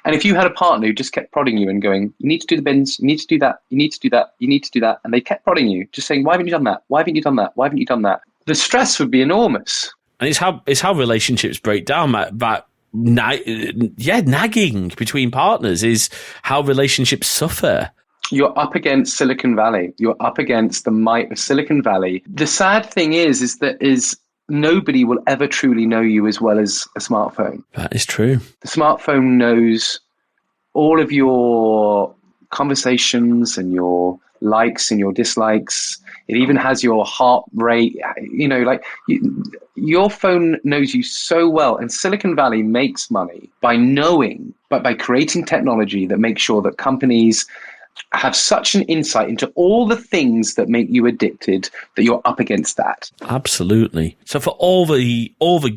And if you had a partner who just kept prodding you and going, you need to do the bins, you need to do that, you need to do that, you need to do that, and they kept prodding you, just saying, why haven't you done that? Why haven't you done that? Why haven't you done that? The stress would be enormous. And it's how relationships break down. That nagging between partners is how relationships suffer. You're up against Silicon Valley. You're up against the might of Silicon Valley. The sad thing is that nobody will ever truly know you as well as a smartphone. That is true. The smartphone knows all of your conversations and your likes and your dislikes. It even has your heart rate. Your phone knows you so well. And Silicon Valley makes money by creating technology that makes sure that companies have such an insight into all the things that make you addicted that you're up against that. Absolutely. So for all the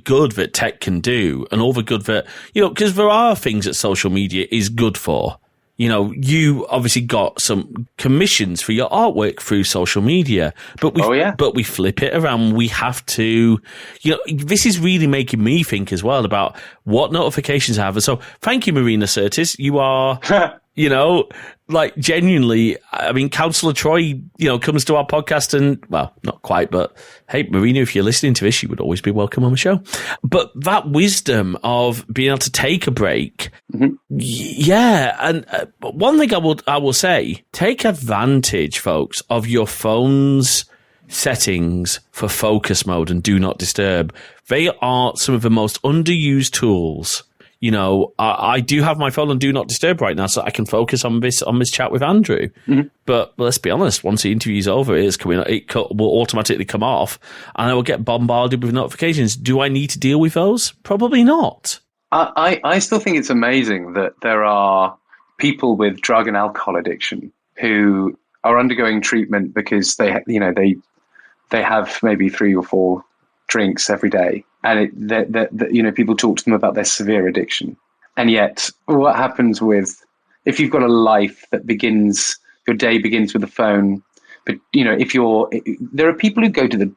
good that tech can do, and all the good that, because there are things that social media is good for. You obviously got some commissions for your artwork through social media, but we flip it around. We have to, this is really making me think as well about what notifications I have. And so thank you, Marina Sirtis. You are You know, like genuinely, I mean, Councillor Troy, you know, comes to our podcast and, well, not quite, but hey, Marina, if you're listening to this, you would always be welcome on the show. But that wisdom of being able to take a break, yeah. And one thing I will say, take advantage, folks, of your phone's settings for focus mode and do not disturb. They are some of the most underused tools. You know, I do have my phone on Do Not Disturb right now, so I can focus on this chat with Andrew. But let's be honest, once the interview's over, it will automatically come off, and I will get bombarded with notifications. Do I need to deal with those? Probably not. I still think it's amazing that there are people with drug and alcohol addiction who are undergoing treatment because they have maybe 3 or 4 drinks every day. And people talk to them about their severe addiction. And yet what happens if you've got a life that your day begins with a phone, but, you know, there are people who go to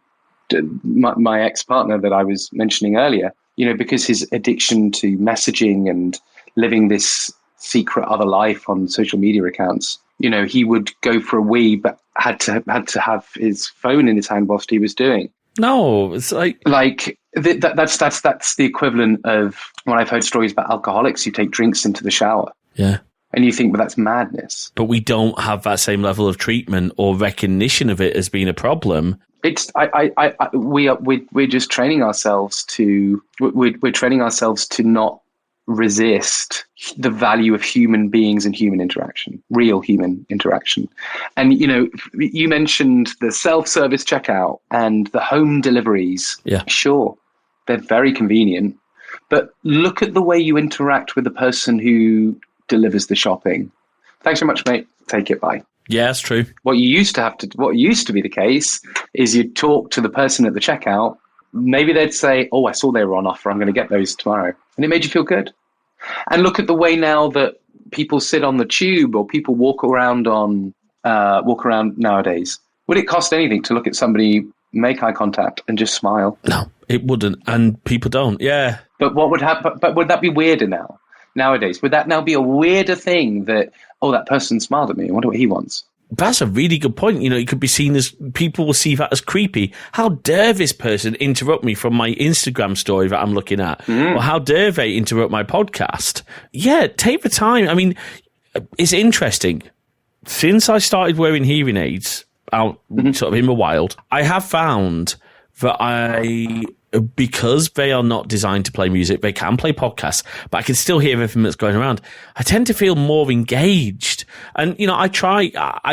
my ex-partner that I was mentioning earlier, you know, because his addiction to messaging and living this secret other life on social media accounts, you know, he would go for a wee, but had to have his phone in his hand whilst he was doing. No, it's like that's the equivalent of when I've heard stories about alcoholics who take drinks into the shower. Yeah. And you think, well, that's madness. But we don't have that same level of treatment or recognition of it as being a problem. We're just training ourselves we're training ourselves to not resist the value of human beings and human interaction, real human interaction. And, you know, you mentioned the self-service checkout and the home deliveries. Yeah. Sure, they're very convenient, but look at the way you interact with the person who delivers the shopping. Thanks so much, mate. Take it, bye. Yeah, that's true. What used to be the case is you'd talk to the person at the checkout. Maybe they'd say, oh, I saw they were on offer, I'm going to get those tomorrow. And it made you feel good. And look at the way now that people sit on the tube or people walk around nowadays. Would it cost anything to look at somebody, make eye contact and just smile? No, it wouldn't. And people don't. Yeah. But what would happen? But would that be weirder nowadays? Would that now be a weirder thing that, oh, that person smiled at me, I wonder what he wants? That's a really good point. You know, it could be seen as, people will see that as creepy. How dare this person interrupt me from my Instagram story that I'm looking at? Or how dare they interrupt my podcast? Yeah, take the time. I mean, it's interesting. Since I started wearing hearing aids out sort of in the wild, I have found that because they are not designed to play music, they can play podcasts, but I can still hear everything that's going around. I tend to feel more engaged. And, you know, I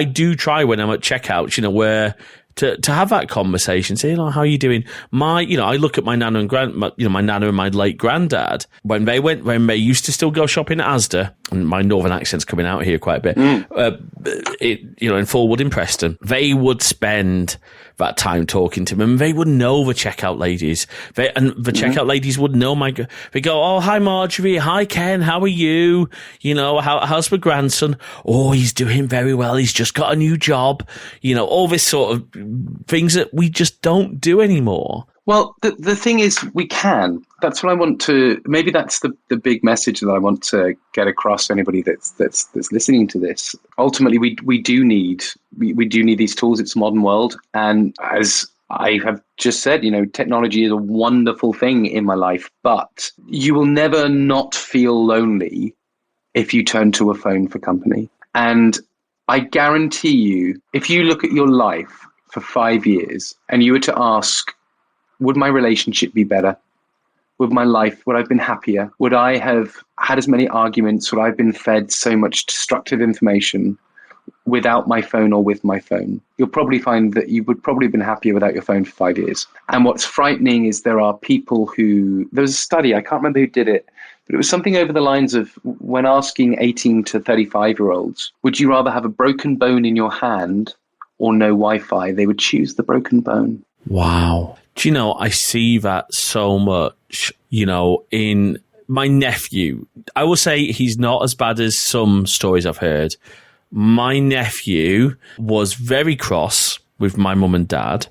do try when I'm at checkout, you know, where to have that conversation, say, you know, how are you doing? I look at my nana and my nana and my late granddad, when they used to still go shopping at Asda, and my northern accent's coming out here quite a bit, in Fulwood in Preston, they would spend that time talking to them. They would know the checkout ladies. Checkout ladies would know they go, oh, hi, Marjorie. Hi, Ken. How are you? You know, how's my grandson? Oh, he's doing very well. He's just got a new job. You know, all this sort of things that we just don't do anymore. Well, the thing is, we can. That's what I want to. Maybe that's the big message that I want to get across to anybody that's listening to this. Ultimately, we do need these tools. It's a modern world, and as I have just said, you know, technology is a wonderful thing in my life. But you will never not feel lonely if you turn to a phone for company. And I guarantee you, if you look at your life for 5 years and you were to ask, would my relationship be better? Would my life, would I have been happier? Would I have had as many arguments? Would I have been fed so much destructive information without my phone or with my phone? You'll probably find that you would probably have been happier without your phone for 5 years. And what's frightening is there are people there was a study, I can't remember who did it, but it was something over the lines of, when asking 18 to 35-year-olds, would you rather have a broken bone in your hand or no Wi-Fi? They would choose the broken bone. Wow. Do you know, I see that so much, you know, in my nephew. I will say he's not as bad as some stories I've heard. My nephew was very cross with my mum and dad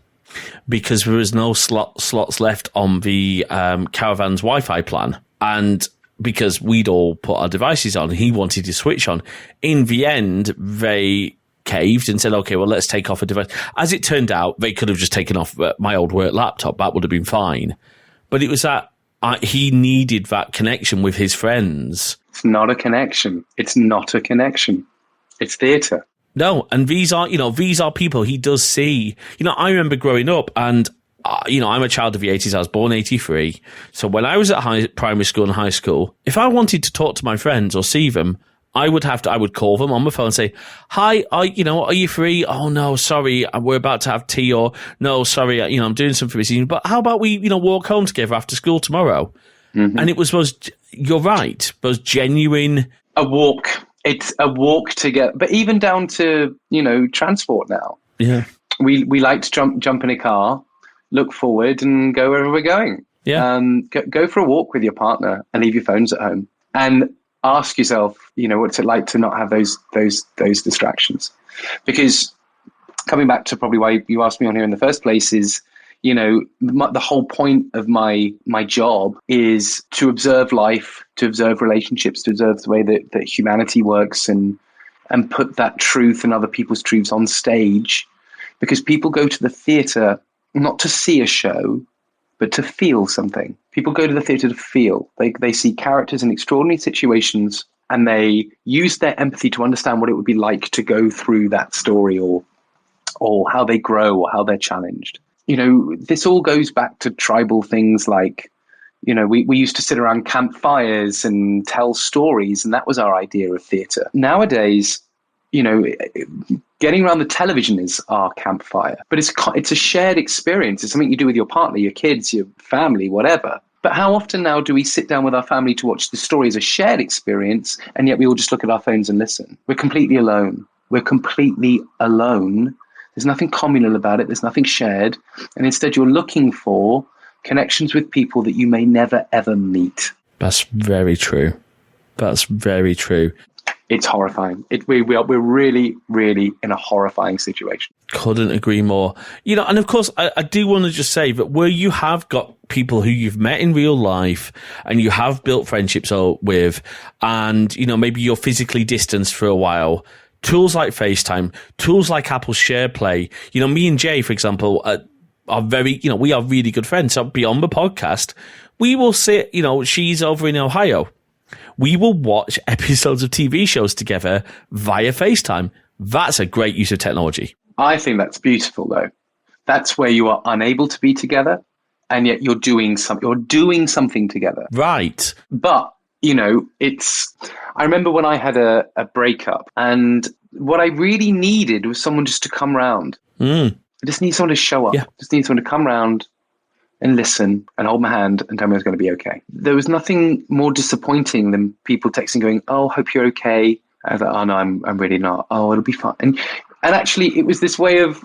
because there was no slots left on the caravan's Wi-Fi plan. And because we'd all put our devices on. He wanted to switch on. In the end, they caved and said, okay, well, let's take off a device. As it turned out, they could have just taken off my old work laptop. That would have been fine. But it was that he needed that connection with his friends. It's not a connection. It's not a connection. It's theatre. No, and these are people he does see. I remember growing up, and I'm a child of the 80s. I was born 83. So when I was at primary school and high school, if I wanted to talk to my friends or see them, I would call them on my phone and say, hi, are you free? Oh, no, sorry, we're about to have tea, or no, sorry, I'm doing something this evening, but how about we, walk home together after school tomorrow? Mm-hmm. And it was you're right, those genuine... A walk. It's a walk together, but even down to, transport now. Yeah. We like to jump in a car, look forward and go wherever we're going. Yeah. Go for a walk with your partner and leave your phones at home. And ask yourself, what's it like to not have those distractions? Because coming back to probably why you asked me on here in the first place is, the whole point of my job is to observe life, to observe relationships, to observe the way that humanity works and put that truth and other people's truths on stage. Because people go to the theatre not to see a show, but to feel something. People go to the theatre to feel. They see characters in extraordinary situations and they use their empathy to understand what it would be like to go through that story or how they grow or how they're challenged. This all goes back to tribal things like, we used to sit around campfires and tell stories, and that was our idea of theatre. Nowadays, getting around the television is our campfire, but it's a shared experience. It's something you do with your partner, your kids, your family, whatever. But how often now do we sit down with our family to watch the story as a shared experience, and yet we all just look at our phones and listen? We're completely alone. There's nothing communal about it. There's nothing shared. And instead you're looking for connections with people that you may never, ever meet. That's very true. It's horrifying. We're really, really in a horrifying situation. Couldn't agree more. And of course, I do want to just say that where you have got people who you've met in real life and you have built friendships with, and, maybe you're physically distanced for a while, tools like FaceTime, tools like Apple SharePlay, me and Jay, for example, are very, we are really good friends. So beyond the podcast, we will sit, she's over in Ohio. We will watch episodes of TV shows together via FaceTime. That's a great use of technology. I think that's beautiful, though. That's where you are unable to be together, and yet you're doing something together. Right. But, I remember when I had a breakup, and what I really needed was someone just to come round. I just need someone to show up. Yeah. Just need someone to come round and listen and hold my hand and tell me I was going to be okay. There was nothing more disappointing than people texting going, oh, hope you're okay. I was like, oh, no, I'm really not. Oh, it'll be fine. And actually, it was this way of,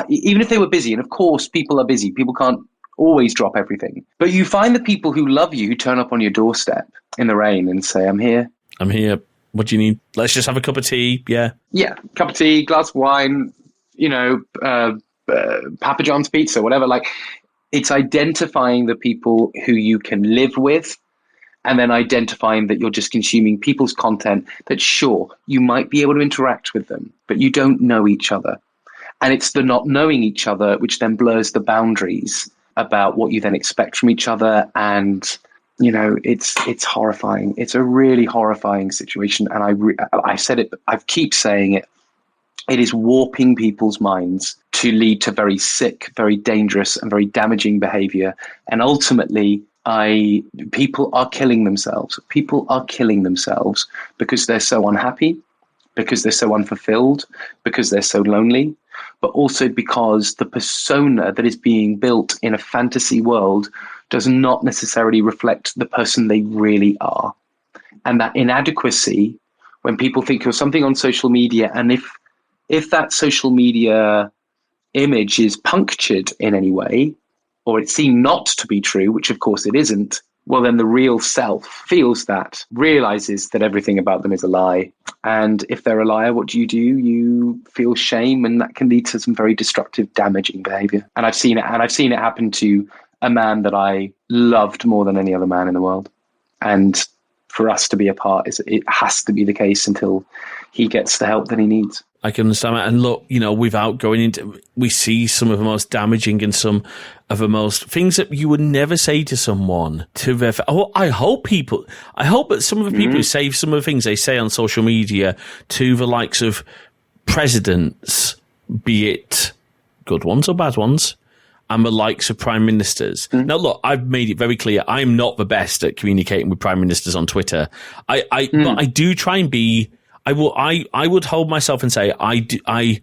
even if they were busy, and of course, people are busy. People can't always drop everything. But you find the people who love you, who turn up on your doorstep in the rain and say, I'm here. What do you need? Let's just have a cup of tea. Yeah. Yeah. Cup of tea, glass of wine, Papa John's pizza, whatever. It's identifying the people who you can live with, and then identifying that you're just consuming people's content that, sure, you might be able to interact with them, but you don't know each other. And it's the not knowing each other which then blurs the boundaries about what you then expect from each other. And, it's horrifying. It's a really horrifying situation. And I said it, I keep saying it. It is warping people's minds to lead to very sick, very dangerous, and very damaging behavior. And ultimately, people are killing themselves. People are killing themselves because they're so unhappy, because they're so unfulfilled, because they're so lonely, but also because the persona that is being built in a fantasy world does not necessarily reflect the person they really are. And that inadequacy, when people think of something on social media, and if that social media image is punctured in any way, or it's seen not to be true, which of course it isn't, well, then the real self feels that, realizes that everything about them is a lie. And if they're a liar, what do? You feel shame, and that can lead to some very destructive, damaging behavior. And I've seen it happen to a man that I loved more than any other man in the world. And for us to be apart. It has to be the case until he gets the help that he needs. I can understand that. And look, without going into, we see some of the most damaging and some of the most things that you would never say to someone to their. I hope that some of the people who say some of the things they say on social media to the likes of presidents, be it good ones or bad ones, and the likes of prime ministers. Now, look, I've made it very clear I'm not the best at communicating with prime ministers on Twitter. But I do try and be. I would hold myself and say I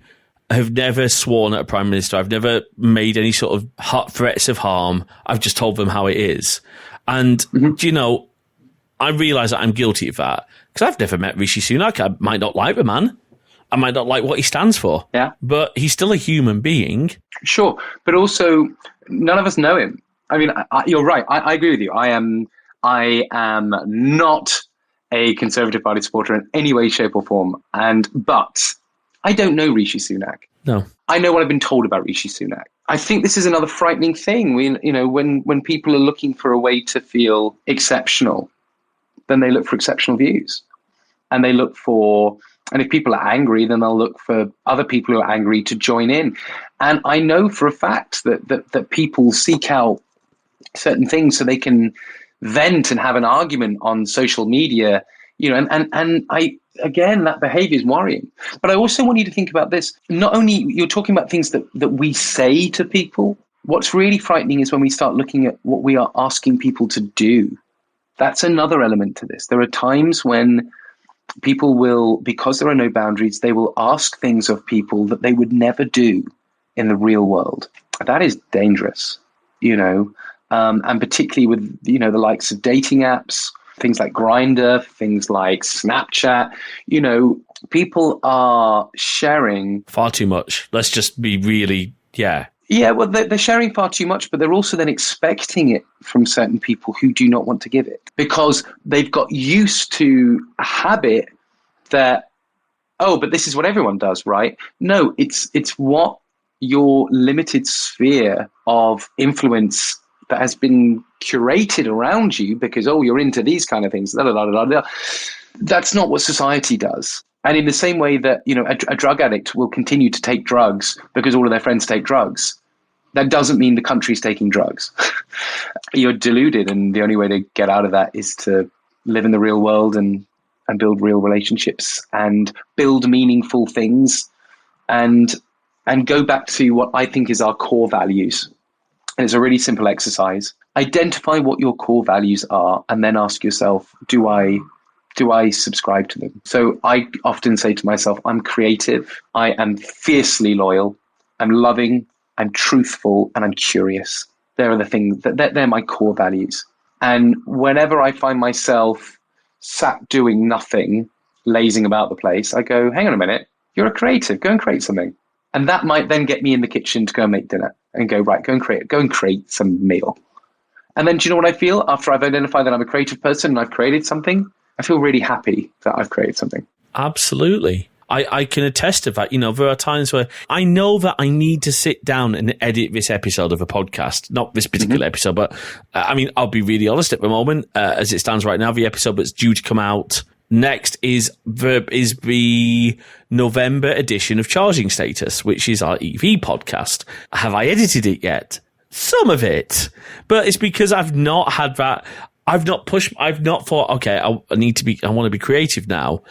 have never sworn at a prime minister. I've never made any sort of hot threats of harm. I've just told them how it is. And, I realise that I'm guilty of that because I've never met Rishi Sunak. I might not like the man. I might not like what he stands for. Yeah. But he's still a human being. Sure. But also, none of us know him. I mean, you're right. I agree with you. I am not a Conservative Party supporter in any way, shape or form. But I don't know Rishi Sunak. No. I know what I've been told about Rishi Sunak. I think this is another frightening thing. When people are looking for a way to feel exceptional, then they look for exceptional views. And if people are angry, then they'll look for other people who are angry to join in. And I know for a fact that people seek out certain things so they can vent and have an argument on social media, and that behavior is worrying. But I also want you to think about this. Not only you're talking about things that we say to people, what's really frightening is when we start looking at what we are asking people to do. That's another element to this. There are times when people will, because there are no boundaries, they will ask things of people that they would never do in the real world. That is dangerous, and particularly with, the likes of dating apps, things like Grindr, things like Snapchat, people are sharing far too much. Let's just be really, yeah. Yeah, well, they're sharing far too much, but they're also then expecting it from certain people who do not want to give it because they've got used to a habit that, but this is what everyone does, right? No, it's what your limited sphere of influence that has been curated around you because, you're into these kind of things. That's not what society does. And in the same way that, a drug addict will continue to take drugs because all of their friends take drugs, that doesn't mean the country's taking drugs. You're deluded, and the only way to get out of that is to live in the real world and build real relationships and build meaningful things and go back to what I think is our core values. And it's a really simple exercise. Identify what your core values are and then ask yourself, do I subscribe to them? So I often say to myself, I'm creative, I am fiercely loyal, I'm loving, I'm truthful, and I'm curious. They're the things, they're my core values. And whenever I find myself sat doing nothing, lazing about the place, I go, hang on a minute, you're a creative, go and create something. And that might then get me in the kitchen to go and make dinner and go, right, go and create some meal. And then do you know what I feel after I've identified that I'm a creative person and I've created something? I feel really happy that I've created something. Absolutely. I can attest to that. There are times where I know that I need to sit down and edit this episode of a podcast, not this particular episode, but I'll be really honest at the moment, as it stands right now, the episode that's due to come out next is the November edition of Charging Status, which is our EV podcast. Have I edited it yet? Some of it, but it's because I've not had that. I've not thought, okay, I want to be creative now.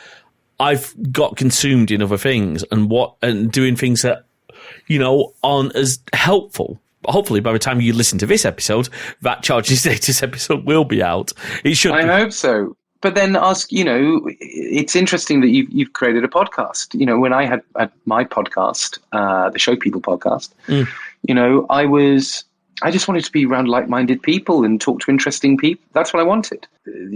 I've got consumed in other things and doing things that, aren't as helpful. Hopefully by the time you listen to this episode, that Charging Status episode will be out. It should. I hope so. But then it's interesting that you've created a podcast. When I had my podcast, the Show People podcast, I just wanted to be around like-minded people and talk to interesting people. That's what I wanted.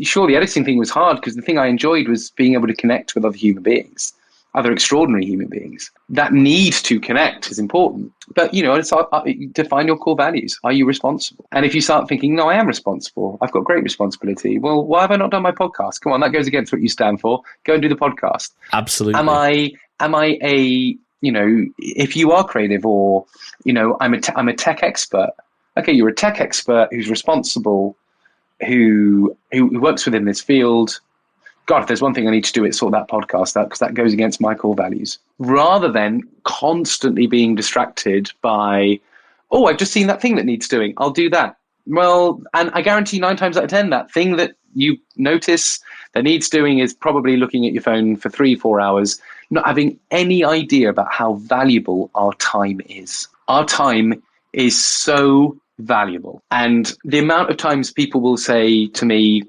Sure, the editing thing was hard because the thing I enjoyed was being able to connect with other human beings, other extraordinary human beings. That need to connect is important. But, it's define your core values. Are you responsible? And if you start thinking, no, I am responsible, I've got great responsibility. Well, why have I not done my podcast? Come on, that goes against what you stand for. Go and do the podcast. Absolutely. Am I a, if you are creative or, I'm a tech expert. Okay, you're a tech expert who's responsible who works within this field. God, if there's one thing I need to do, it's sort that podcast out, because that goes against my core values. Rather than constantly being distracted by, oh, I've just seen that thing that needs doing, I'll do that. Well, and I guarantee 9 times out of 10, that thing that you notice that needs doing is probably looking at your phone for 3-4 hours, not having any idea about how valuable our time is. Our time is so valuable. And the amount of times people will say to me,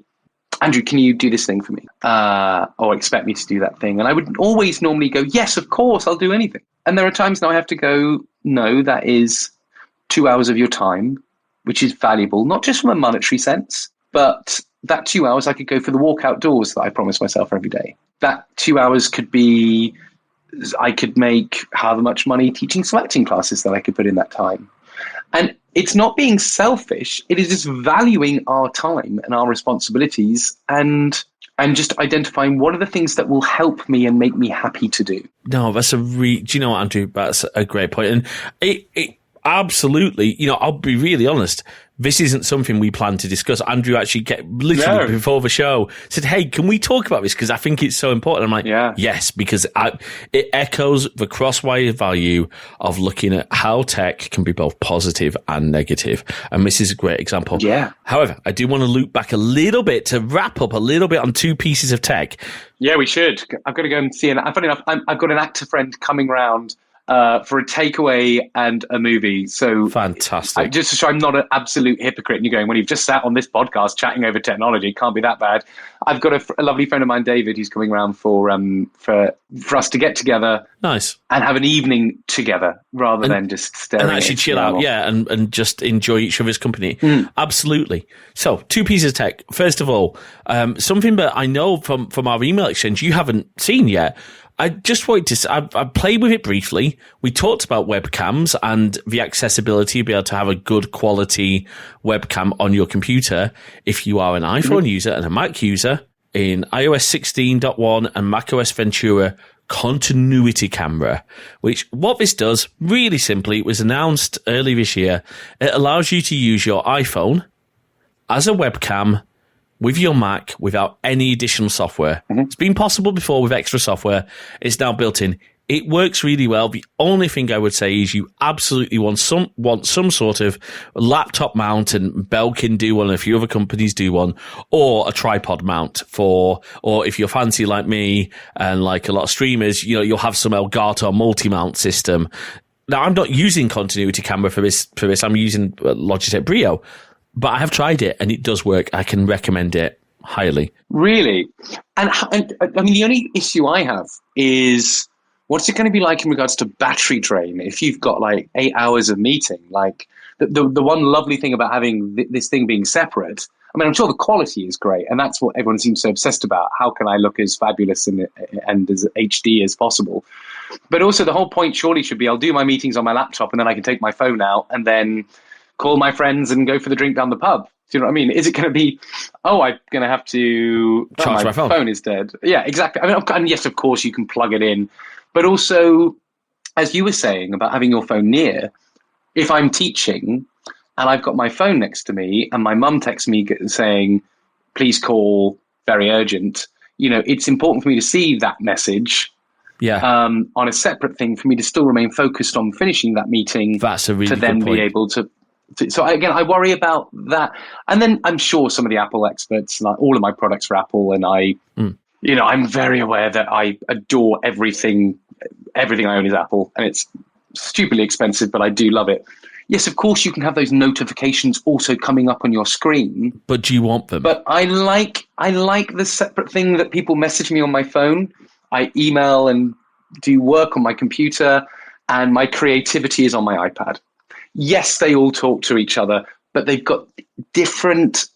Andrew, can you do this thing for me? Or expect me to do that thing. And I would always normally go, yes, of course, I'll do anything. And there are times now I have to go, no, that is 2 hours of your time, which is valuable, not just from a monetary sense, but that 2 hours I could go for the walk outdoors that I promise myself every day. That 2 hours could be, I could make however much money teaching some acting classes that I could put in that time. And it's not being selfish. It is just valuing our time and our responsibilities and just identifying what are the things that will help me and make me happy to do. No, that's do you know what, Andrew? That's a great point. And it absolutely, I'll be really honest. This isn't something we plan to discuss. Andrew actually literally before the show said, hey, can we talk about this? Because I think it's so important. I'm like, yes, because it echoes the Crosswire value of looking at how tech can be both positive and negative. And this is a great example. Yeah. However, I do want to loop back a little bit to wrap up a little bit on 2 pieces of tech. Yeah, we should. I've got to go and see it. Funny enough, I've got an actor friend coming round for a takeaway and a movie. So fantastic. Just to show I'm not an absolute hypocrite. And you're going, when you've just sat on this podcast chatting over technology, it can't be that bad. I've got a lovely friend of mine, David, who's coming around for us to get together. Nice. And have an evening together rather than just staring and actually chill out. Yeah. And just enjoy each other's company. Absolutely. So 2 pieces of tech. First of all, something that I know from our email exchange you haven't seen yet. I just wanted to, I played with it briefly. We talked about webcams and the accessibility to be able to have a good quality webcam on your computer. If you are an iPhone user and a Mac user, in iOS 16.1 and macOS Ventura continuity camera, which what this does, really simply, it was announced early this year. It allows you to use your iPhone as a webcam with your Mac without any additional software. It's been possible before with extra software. It's now built in. It works really well. The only thing I would say is you absolutely want some sort of laptop mount, and Belkin do one, and a few other companies do one, or a tripod mount or if you're fancy like me and like a lot of streamers, you'll have some Elgato multi-mount system. Now, I'm not using continuity camera for this. I'm using Logitech Brio. But I have tried it, and it does work. I can recommend it highly. Really? And I mean, the only issue I have is, what's it going to be like in regards to battery drain if you've got like 8 hours of meeting? Like the one lovely thing about having this thing being separate, I mean, I'm sure the quality is great, and that's what everyone seems so obsessed about. How can I look as fabulous and as HD as possible? But also the whole point surely should be, I'll do my meetings on my laptop, and then I can take my phone out and then call my friends and go for the drink down the pub. Do you know what I mean? Is it going to be, I'm going to have to charge my phone is dead? Yeah, exactly. I mean, and yes, of course you can plug it in, but also, as you were saying about having your phone near, if I'm teaching and I've got my phone next to me and my mum texts me saying, please call, very urgent, it's important for me to see that message. Yeah. On a separate thing for me to still remain focused on finishing that meeting. That's a really to then good point. Be able to. So again, I worry about that. And then I'm sure some of the Apple experts, like all of my products are Apple, and I'm very aware that I adore everything. Everything I own is Apple, and it's stupidly expensive, but I do love it. Yes, of course, you can have those notifications also coming up on your screen. But do you want them? But I like the separate thing that people message me on my phone. I email and do work on my computer, and my creativity is on my iPad. Yes, they all talk to each other, but they've got different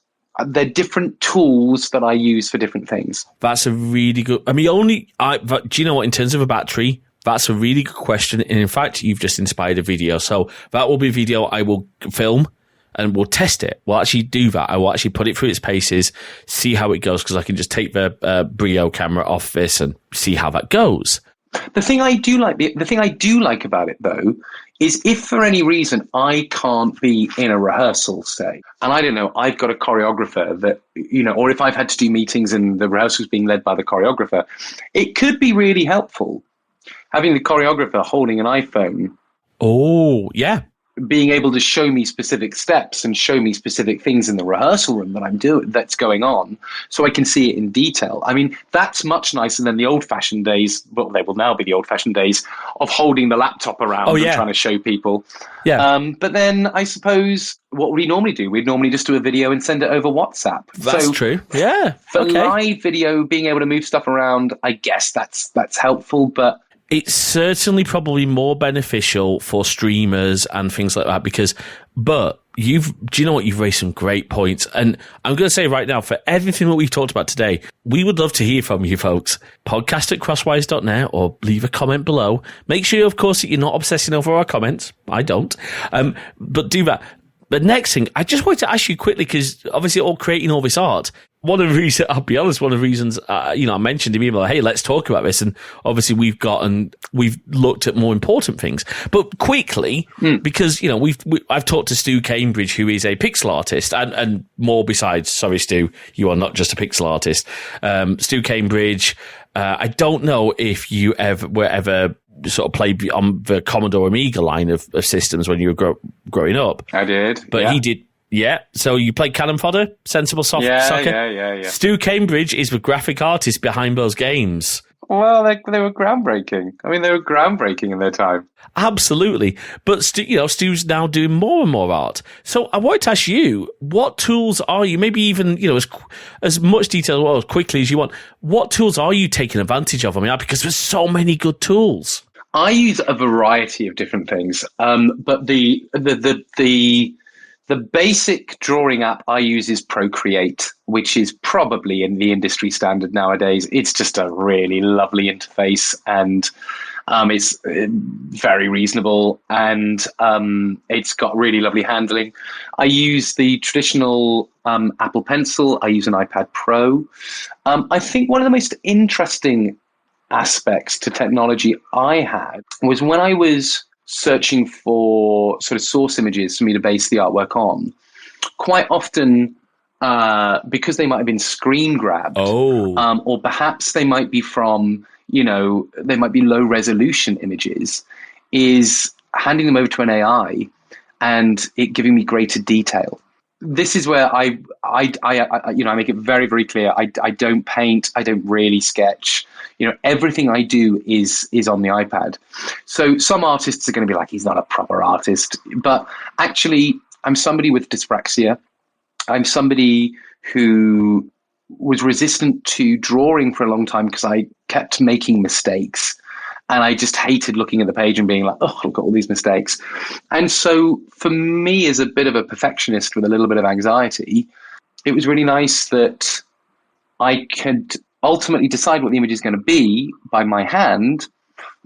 tools that I use for different things. That's a really good, do you know what, in terms of a battery, that's a really good question. And in fact, you've just inspired a video. So that will be a video I will film and we'll test it. We'll actually do that. I will actually put it through its paces, see how it goes, because I can just take the Brio camera off this and see how that goes. The thing I do like about it, though, is if for any reason I can't be in a rehearsal, say, and I don't know, I've got a choreographer that, or if I've had to do meetings and the rehearsal's being led by the choreographer, it could be really helpful having the choreographer holding an iPhone. Oh, yeah. Being able to show me specific steps and show me specific things in the rehearsal room that I'm doing, that's going on, so I can see it in detail. I mean, that's much nicer than the old-fashioned days. Well, they will now be the old-fashioned days of holding the laptop around and trying to show people. Yeah. But then I suppose what we normally do, we'd normally just do a video and send it over WhatsApp. That's true. Yeah. For live video, being able to move stuff around, I guess that's helpful, but it's certainly probably more beneficial for streamers and things like that do you know what? You've raised some great points. And I'm going to say right now, for everything that we've talked about today, we would love to hear from you folks. Podcast@crosswires.net or leave a comment below. Make sure, of course, that you're not obsessing over our comments. I don't. But do that. The next thing, I just wanted to ask you quickly, because obviously creating all this art, one of the reasons, I mentioned in the email, hey, let's talk about this. And obviously we've looked at more important things. But quickly, because, I've talked to Stu Cambridge, who is a pixel artist, and more besides, sorry, Stu, you are not just a pixel artist. Stu Cambridge, I don't know if you were ever sort of played on the Commodore Amiga line of systems when you were growing up. I did. But he did. Yeah, so you played Cannon Fodder, Sensible Soccer? Yeah. Stu Cambridge is the graphic artist behind those games. Well, they were groundbreaking. I mean, they were groundbreaking in their time. Absolutely. But, Stu's now doing more and more art. So I wanted to ask you, what tools are you, maybe even, as much detail or as quickly as you want, what tools are you taking advantage of? I mean, because there's so many good tools. I use a variety of different things, but the basic drawing app I use is Procreate, which is probably in the industry standard nowadays. It's just a really lovely interface, and it's very reasonable, and it's got really lovely handling. I use the traditional Apple Pencil. I use an iPad Pro. I think one of the most interesting aspects to technology I had was when I was searching for sort of source images for me to base the artwork on. Quite often, because they might have been screen grabbed, or perhaps they might be from, they might be low resolution images, is handing them over to an AI and it giving me greater detail. This is where I make it very, very clear. I don't paint. I don't really sketch. Everything I do is on the iPad. So some artists are going to be like, he's not a proper artist. But actually, I'm somebody with dyspraxia. I'm somebody who was resistant to drawing for a long time because I kept making mistakes. And I just hated looking at the page and being like, oh, look at all these mistakes. And so for me, as a bit of a perfectionist with a little bit of anxiety, it was really nice that I could ultimately decide what the image is going to be by my hand,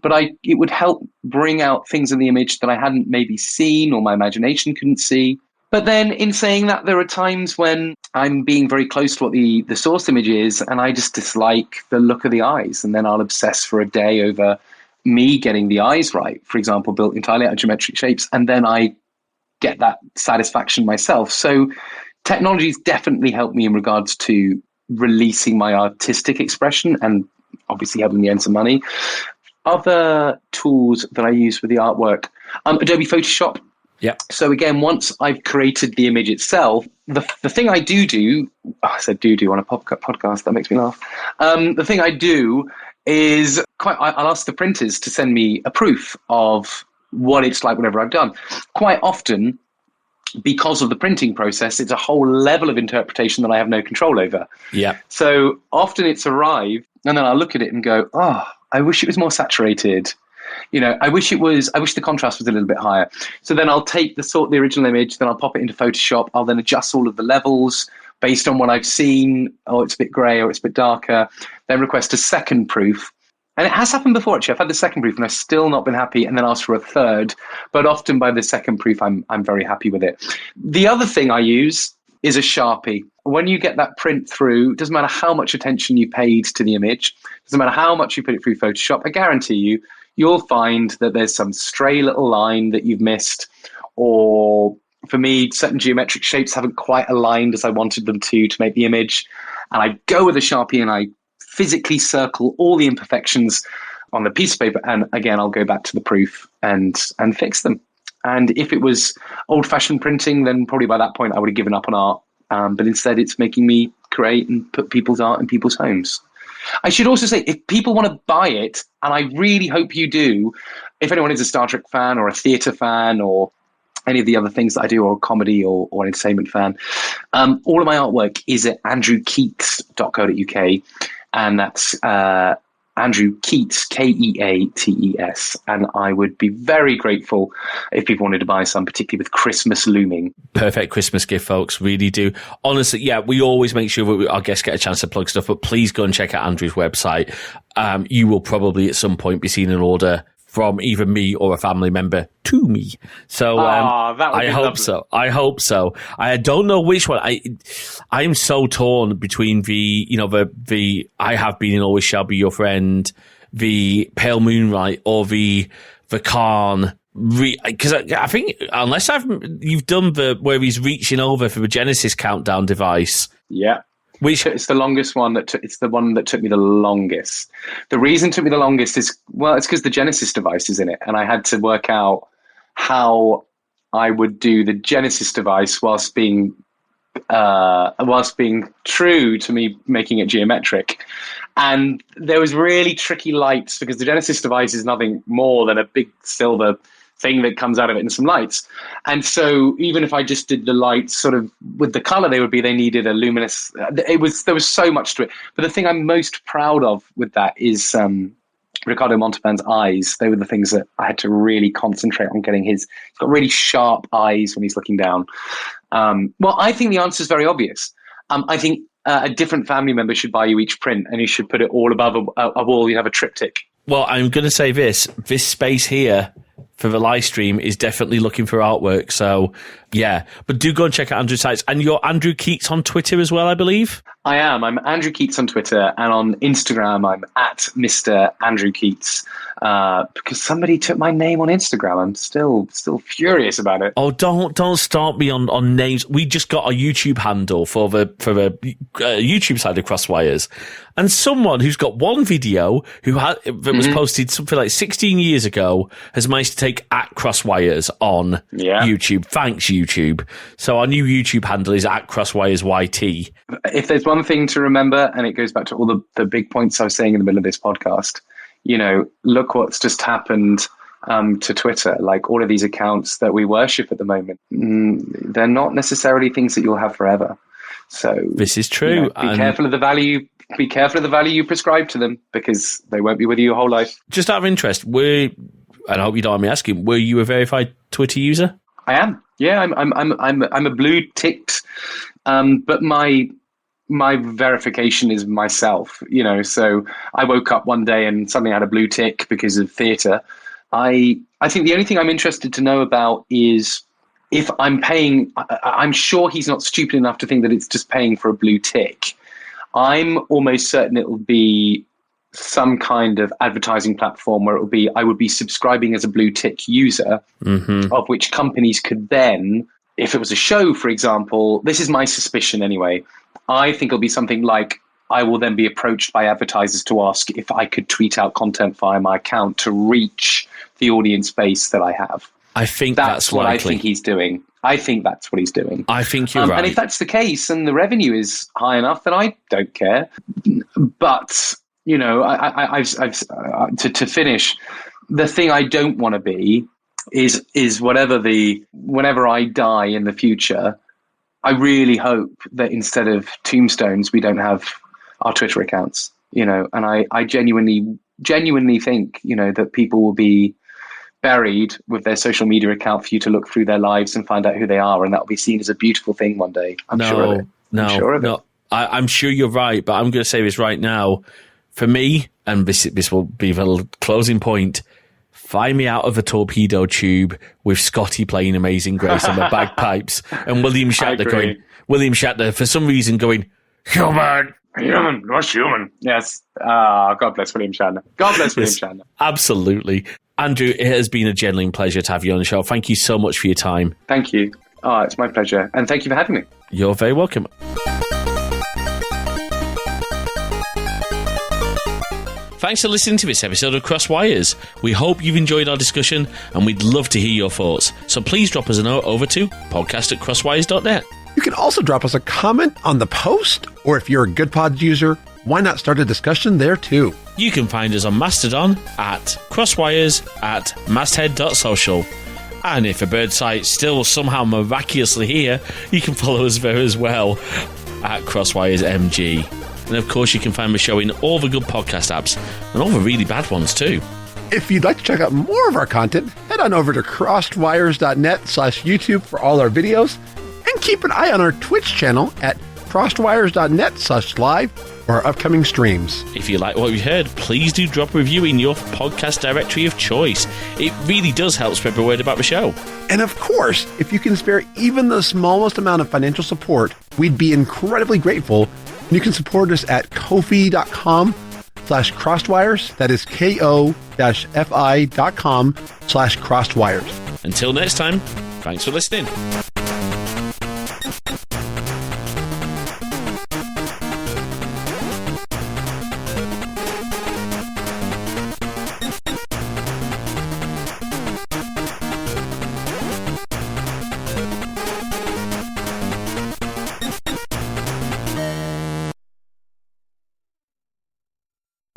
but it would help bring out things in the image that I hadn't maybe seen or my imagination couldn't see. But then in saying that, there are times when I'm being very close to what the source image is, and I just dislike the look of the eyes. And then I'll obsess for a day over me getting the eyes right, for example, built entirely out of geometric shapes. And then I get that satisfaction myself. So technology's definitely helped me in regards to releasing my artistic expression and obviously helping me earn some money. Other tools that I use for the artwork, Adobe Photoshop. Yeah. So again, once I've created the image itself, the thing I do, I said do on a podcast, that makes me laugh. The thing I do is I'll ask the printers to send me a proof of what it's like whenever I've done. Quite often, because of the printing process, it's a whole level of interpretation that I have no control over. Yeah. So often it's arrived, and then I'll look at it and go, oh, I wish it was more saturated. I wish the contrast was a little bit higher. So then I'll take the original image, then I'll pop it into Photoshop. I'll then adjust all of the levels based on what I've seen. Oh, it's a bit gray or it's a bit darker. Then request a second proof. And it has happened before, actually. I've had the second proof and I've still not been happy, and then asked for a third. But often by the second proof, I'm very happy with it. The other thing I use is a Sharpie. When you get that print through, it doesn't matter how much attention you paid to the image, doesn't matter how much you put it through Photoshop, I guarantee you, you'll find that there's some stray little line that you've missed, or for me, certain geometric shapes haven't quite aligned as I wanted them to make the image. And I go with a Sharpie and I physically circle all the imperfections on the piece of paper. And again, I'll go back to the proof and fix them. And if it was old-fashioned printing, then probably by that point I would have given up on art. But instead, it's making me create and put people's art in people's homes. I should also say, if people want to buy it, and I really hope you do, if anyone is a Star Trek fan or a theatre fan or any of the other things that I do, or comedy or entertainment fan, all of my artwork is at andrewkeats.co.uk, and that's Andrew Keats, Keates, and I would be very grateful if people wanted to buy some, particularly with Christmas looming. Perfect Christmas gift, folks. Really do. Honestly, yeah, we always make sure that our guests get a chance to plug stuff, but please go and check out Andrew's website. You will probably at some point be seeing an order from either me or a family member to me. So I hope so. I hope so. I don't know which one. I am so torn between the I Have Been and Always Shall Be Your Friend, the Pale Moonlight, or the Khan. Because I think unless you've done where he's reaching over for the Genesis countdown device. Yeah. It's the longest one it's the one that took me the longest. The reason it took me the longest is, well, it's because the Genesis device is in it, and I had to work out how I would do the Genesis device whilst being true to me making it geometric. And there was really tricky lights, because the Genesis device is nothing more than a big silver thing that comes out of it and some lights. And so even if I just did the lights sort of with the color they needed a luminous, there was so much to it. But the thing I'm most proud of with that is Ricardo Montalban's eyes. They were the things that I had to really concentrate on getting. He's got really sharp eyes when he's looking down. Well, I think the answer is very obvious. I think a different family member should buy you each print, and you should put it all above a wall. You have a triptych. Well, I'm going to say this space here for the live stream is definitely looking for artwork. So, yeah. But do go and check out Andrew's sites. And you're Andrew Keats on Twitter as well, I believe? I am. I'm Andrew Keats on Twitter. And on Instagram, I'm at Mr. Andrew Keats. Because somebody took my name on Instagram. I'm still furious about it. Oh, don't start me on names. We just got a YouTube handle for the YouTube side of Crosswires. And someone who's got one video that was posted something like 16 years ago has managed to take at Crosswires on YouTube. Thanks, YouTube. So our new YouTube handle is at CrosswiresYT. If there's one thing to remember, and it goes back to all the big points I was saying in the middle of this podcast, look what's just happened to Twitter. Like all of these accounts that we worship at the moment, they're not necessarily things that you'll have forever. So this is true. Be careful of the value. Be careful of the value you prescribe to them, because they won't be with you your whole life. Just out of interest, and I hope you don't mind me asking, were you a verified Twitter user? I am. Yeah, I'm a blue ticked, but my verification is myself. So I woke up one day and suddenly had a blue tick because of theatre. I think the only thing I'm interested to know about is if I'm paying. I'm sure he's not stupid enough to think that it's just paying for a blue tick. I'm almost certain it will be some kind of advertising platform where I would be subscribing as a blue tick user, of which companies could then, if it was a show, for example, this is my suspicion anyway, I think it'll be something like I will then be approached by advertisers to ask if I could tweet out content via my account to reach the audience base that I have. I think that's what likely. I think he's doing. I think that's what he's doing. I think you're right. And if that's the case and the revenue is high enough, then I don't care. But, to finish, the thing I don't want to be is whenever I die in the future, I really hope that instead of tombstones, we don't have our Twitter accounts, and I genuinely think, that people will be buried with their social media account for you to look through their lives and find out who they are, and that will be seen as a beautiful thing one day. I'm sure of it. I'm sure you're right, but I'm going to say this right now. For me, and this will be the closing point, find me out of a torpedo tube with Scotty playing Amazing Grace on the bagpipes and William Shatner for some reason going, Human. What's human? Yes. God bless William Shatner. God bless William Shatner. Absolutely. Andrew, it has been a genuine pleasure to have you on the show. Thank you so much for your time. Thank you. It's my pleasure. And thank you for having me. You're very welcome. Thanks for listening to this episode of Crosswires. We hope you've enjoyed our discussion, and we'd love to hear your thoughts. So please drop us a note over to podcast@crosswires.net. You can also drop us a comment on the post, or if you're a GoodPods user, why not start a discussion there too? You can find us on Mastodon at crosswires@masthead.social. And if a bird site's still somehow miraculously here, you can follow us there as well at CrosswiresMG. And of course, you can find the show in all the good podcast apps and all the really bad ones too. If you'd like to check out more of our content, head on over to crosswires.net/YouTube for all our videos, and keep an eye on our Twitch channel at crosswires.net/live for our upcoming streams. If you like what you heard, please do drop a review in your podcast directory of choice. It really does help spread the word about the show. And of course, if you can spare even the smallest amount of financial support, we'd be incredibly grateful. You can support us at ko-fi.com/crosswires. That is ko-fi.com/crosswires. Until next time, thanks for listening.